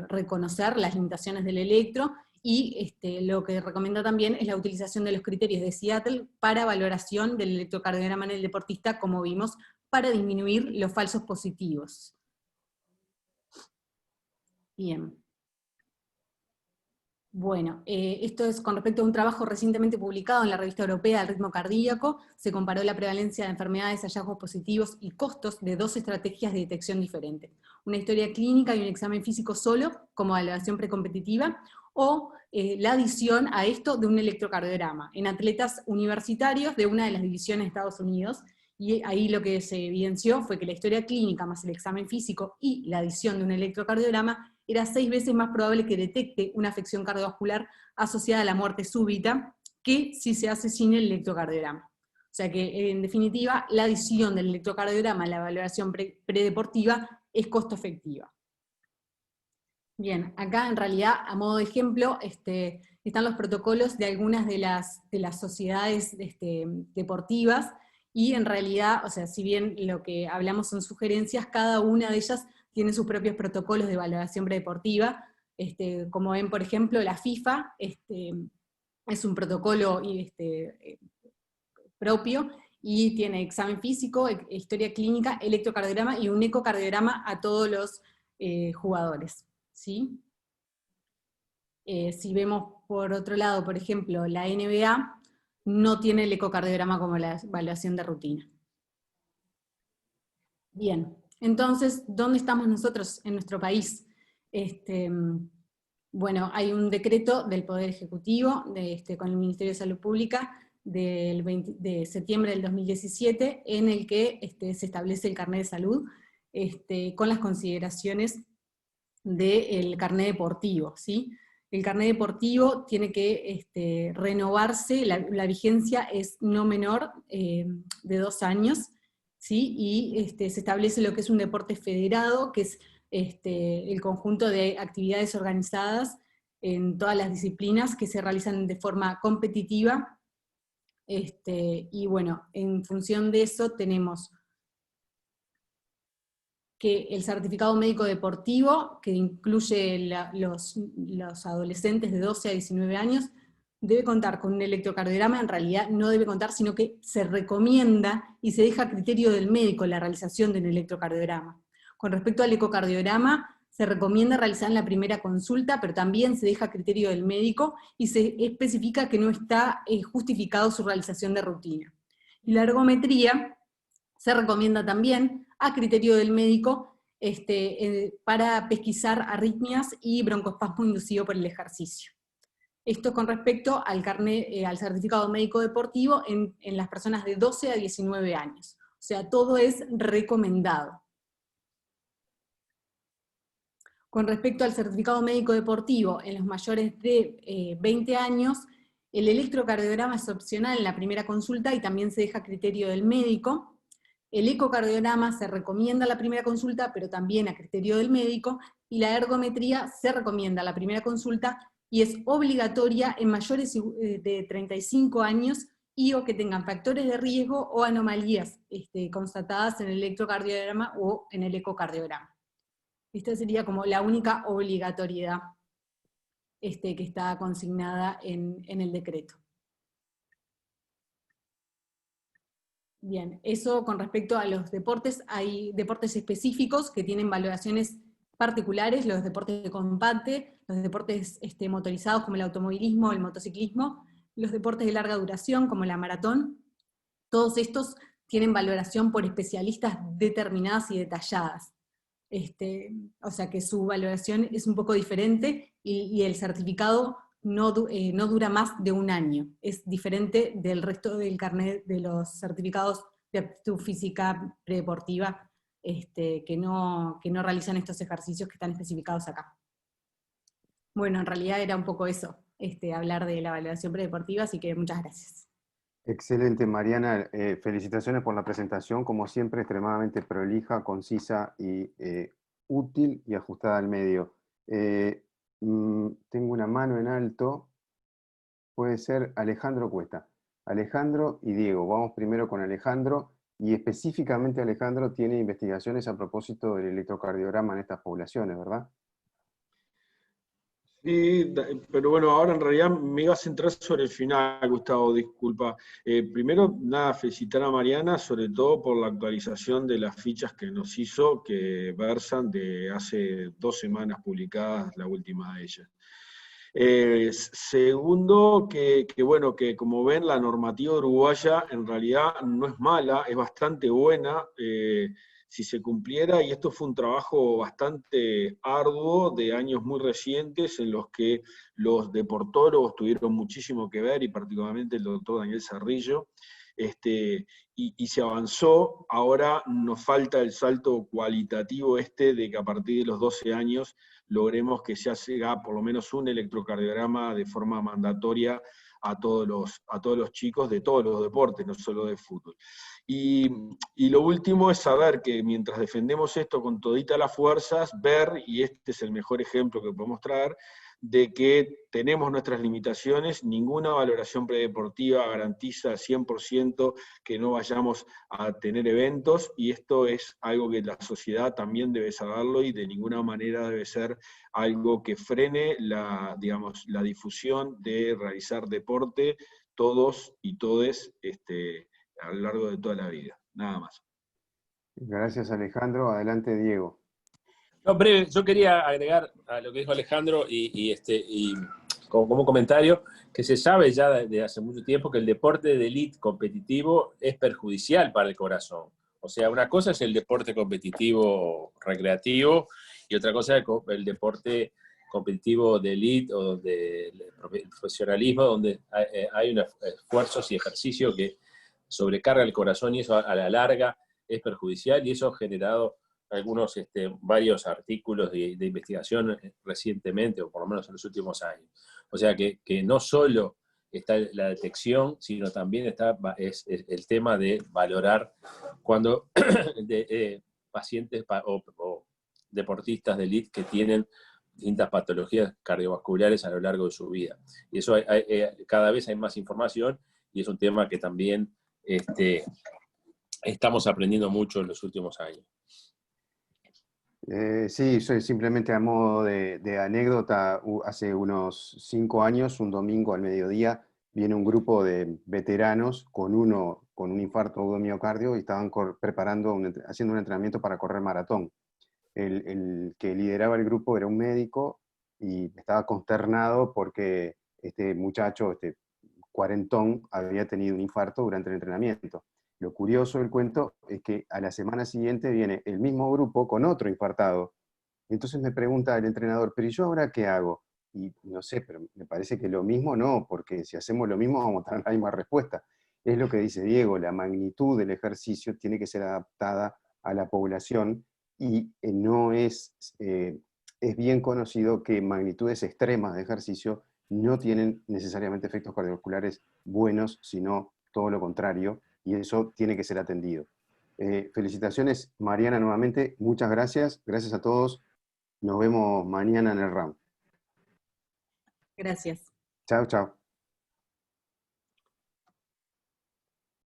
reconocer las limitaciones del electro, y lo que recomienda también es la utilización de los criterios de Seattle para valoración del electrocardiograma en el deportista, como vimos, para disminuir los falsos positivos. Bien. Bueno, esto es con respecto a un trabajo recientemente publicado en la Revista Europea del Ritmo Cardíaco. Se comparó la prevalencia de enfermedades, hallazgos positivos y costos de dos estrategias de detección diferentes. Una historia clínica y un examen físico solo, como evaluación precompetitiva, o la adición a esto de un electrocardiograma en atletas universitarios de una de las divisiones de Estados Unidos. Y ahí lo que se evidenció fue que la historia clínica más el examen físico y la adición de un electrocardiograma era 6 veces más probable que detecte una afección cardiovascular asociada a la muerte súbita que si se hace sin el electrocardiograma. O sea que, en definitiva, la adición del electrocardiograma a la valoración predeportiva es costo efectiva. Bien, acá en realidad, a modo de ejemplo, están los protocolos de algunas de las sociedades deportivas, y en realidad, o sea, si bien lo que hablamos son sugerencias, cada una de ellas tiene sus propios protocolos de valoración predeportiva. Como ven, por ejemplo, la FIFA es un protocolo propio, y tiene examen físico, historia clínica, electrocardiograma y un ecocardiograma a todos los jugadores, ¿sí? Si vemos por otro lado, por ejemplo, la NBA no tiene el ecocardiograma como la evaluación de rutina. Bien, entonces, ¿dónde estamos nosotros en nuestro país? Bueno, hay un decreto del Poder Ejecutivo con el Ministerio de Salud Pública de septiembre del 2017, en el que se establece el carnet de salud con las consideraciones del carnet deportivo, ¿sí? El carnet deportivo tiene que renovarse, la vigencia es no menor de 2 años, ¿sí? Y se establece lo que es un deporte federado, que es el conjunto de actividades organizadas en todas las disciplinas que se realizan de forma competitiva, y bueno, en función de eso tenemos que el certificado médico deportivo, que incluye los adolescentes de 12 a 19 años, debe contar con un electrocardiograma. En realidad no debe contar, sino que se recomienda y se deja a criterio del médico la realización de un electrocardiograma. Con respecto al ecocardiograma, se recomienda realizar en la primera consulta, pero también se deja a criterio del médico, y se especifica que no está justificado su realización de rutina. Y la ergometría se recomienda también a criterio del médico para pesquisar arritmias y broncoespasmo inducido por el ejercicio. Esto con respecto al al certificado médico deportivo en las personas de 12 a 19 años. O sea, todo es recomendado. Con respecto al certificado médico deportivo en los mayores de 20 años, el electrocardiograma es opcional en la primera consulta y también se deja a criterio del médico. El ecocardiograma se recomienda a la primera consulta, pero también a criterio del médico, y la ergometría se recomienda a la primera consulta y es obligatoria en mayores de 35 años y o que tengan factores de riesgo o anomalías constatadas en el electrocardiograma o en el ecocardiograma. Esta sería como la única obligatoriedad que está consignada en el decreto. Bien, eso con respecto a los deportes, hay deportes específicos que tienen valoraciones particulares, los deportes de combate, los deportes motorizados como el automovilismo, el motociclismo, los deportes de larga duración como la maratón, todos estos tienen valoración por especialistas determinadas y detalladas. O sea que su valoración es un poco diferente y el certificado no dura más de un año. Es diferente del resto del carnet de los certificados de aptitud física predeportiva que no realizan estos ejercicios que están especificados acá. Bueno, en realidad era un poco eso, hablar de la valoración predeportiva, así que muchas gracias. Excelente, Mariana. Felicitaciones por la presentación, como siempre, extremadamente prolija, concisa y útil y ajustada al medio. Tengo una mano en alto, puede ser Alejandro Cuesta. Alejandro y Diego, vamos primero con Alejandro, y específicamente Alejandro tiene investigaciones a propósito del electrocardiograma en estas poblaciones, ¿verdad? Sí, pero bueno, ahora en realidad me iba a centrar sobre el final, Gustavo, disculpa. Primero, nada, felicitar a Mariana, sobre todo por la actualización de las fichas que nos hizo, que versan de hace 2 semanas publicadas, la última de ellas. Segundo, que bueno, que como ven, la normativa uruguaya en realidad no es mala, es bastante buena, si se cumpliera, y esto fue un trabajo bastante arduo de años muy recientes en los que los deportólogos tuvieron muchísimo que ver, y particularmente el doctor Daniel Cerrillo, y se avanzó. Ahora nos falta el salto cualitativo de que a partir de los 12 años logremos que se haga por lo menos un electrocardiograma de forma mandatoria a todos los chicos de todos los deportes, no solo de fútbol. Y lo último es saber que mientras defendemos esto con toditas las fuerzas, ver, y este es el mejor ejemplo que podemos traer, de que tenemos nuestras limitaciones, ninguna valoración predeportiva garantiza 100% que no vayamos a tener eventos, y esto es algo que la sociedad también debe saberlo, y de ninguna manera debe ser algo que frene la difusión de realizar deporte todos y todes a lo largo de toda la vida. Nada más. Gracias, Alejandro. Adelante, Diego. No, breve, yo quería agregar a lo que dijo Alejandro y como comentario, que se sabe ya desde hace mucho tiempo que el deporte de élite competitivo es perjudicial para el corazón. O sea, una cosa es el deporte competitivo recreativo y otra cosa es el deporte competitivo de élite o de profesionalismo, donde hay esfuerzos y ejercicio que sobrecarga el corazón, y eso a la larga es perjudicial, y eso ha generado varios artículos de investigación recientemente, o por lo menos en los últimos años. O sea que no solo está la detección, sino también es el tema de valorar cuando pacientes o deportistas de élite que tienen distintas patologías cardiovasculares a lo largo de su vida. Y eso cada vez hay más información, y es un tema que también estamos aprendiendo mucho en los últimos años. Sí, simplemente a modo de anécdota, hace unos 5 años, un domingo al mediodía, viene un grupo de veteranos con uno con un infarto agudo de miocardio y estaban haciendo un entrenamiento para correr maratón. El que lideraba el grupo era un médico y estaba consternado porque este muchacho, cuarentón, había tenido un infarto durante el entrenamiento. Lo curioso del cuento es que a la semana siguiente viene el mismo grupo con otro infartado. Entonces me pregunta el entrenador, ¿pero yo ahora qué hago? Y no sé, pero me parece que lo mismo no, porque si hacemos lo mismo vamos a tener la misma respuesta. Es lo que dice Diego, la magnitud del ejercicio tiene que ser adaptada a la población, y es bien conocido que magnitudes extremas de ejercicio no tienen necesariamente efectos cardiovasculares buenos, sino todo lo contrario, y eso tiene que ser atendido. Felicitaciones, Mariana, nuevamente. Muchas gracias. Gracias a todos. Nos vemos mañana en el round. Gracias. Chao, chao.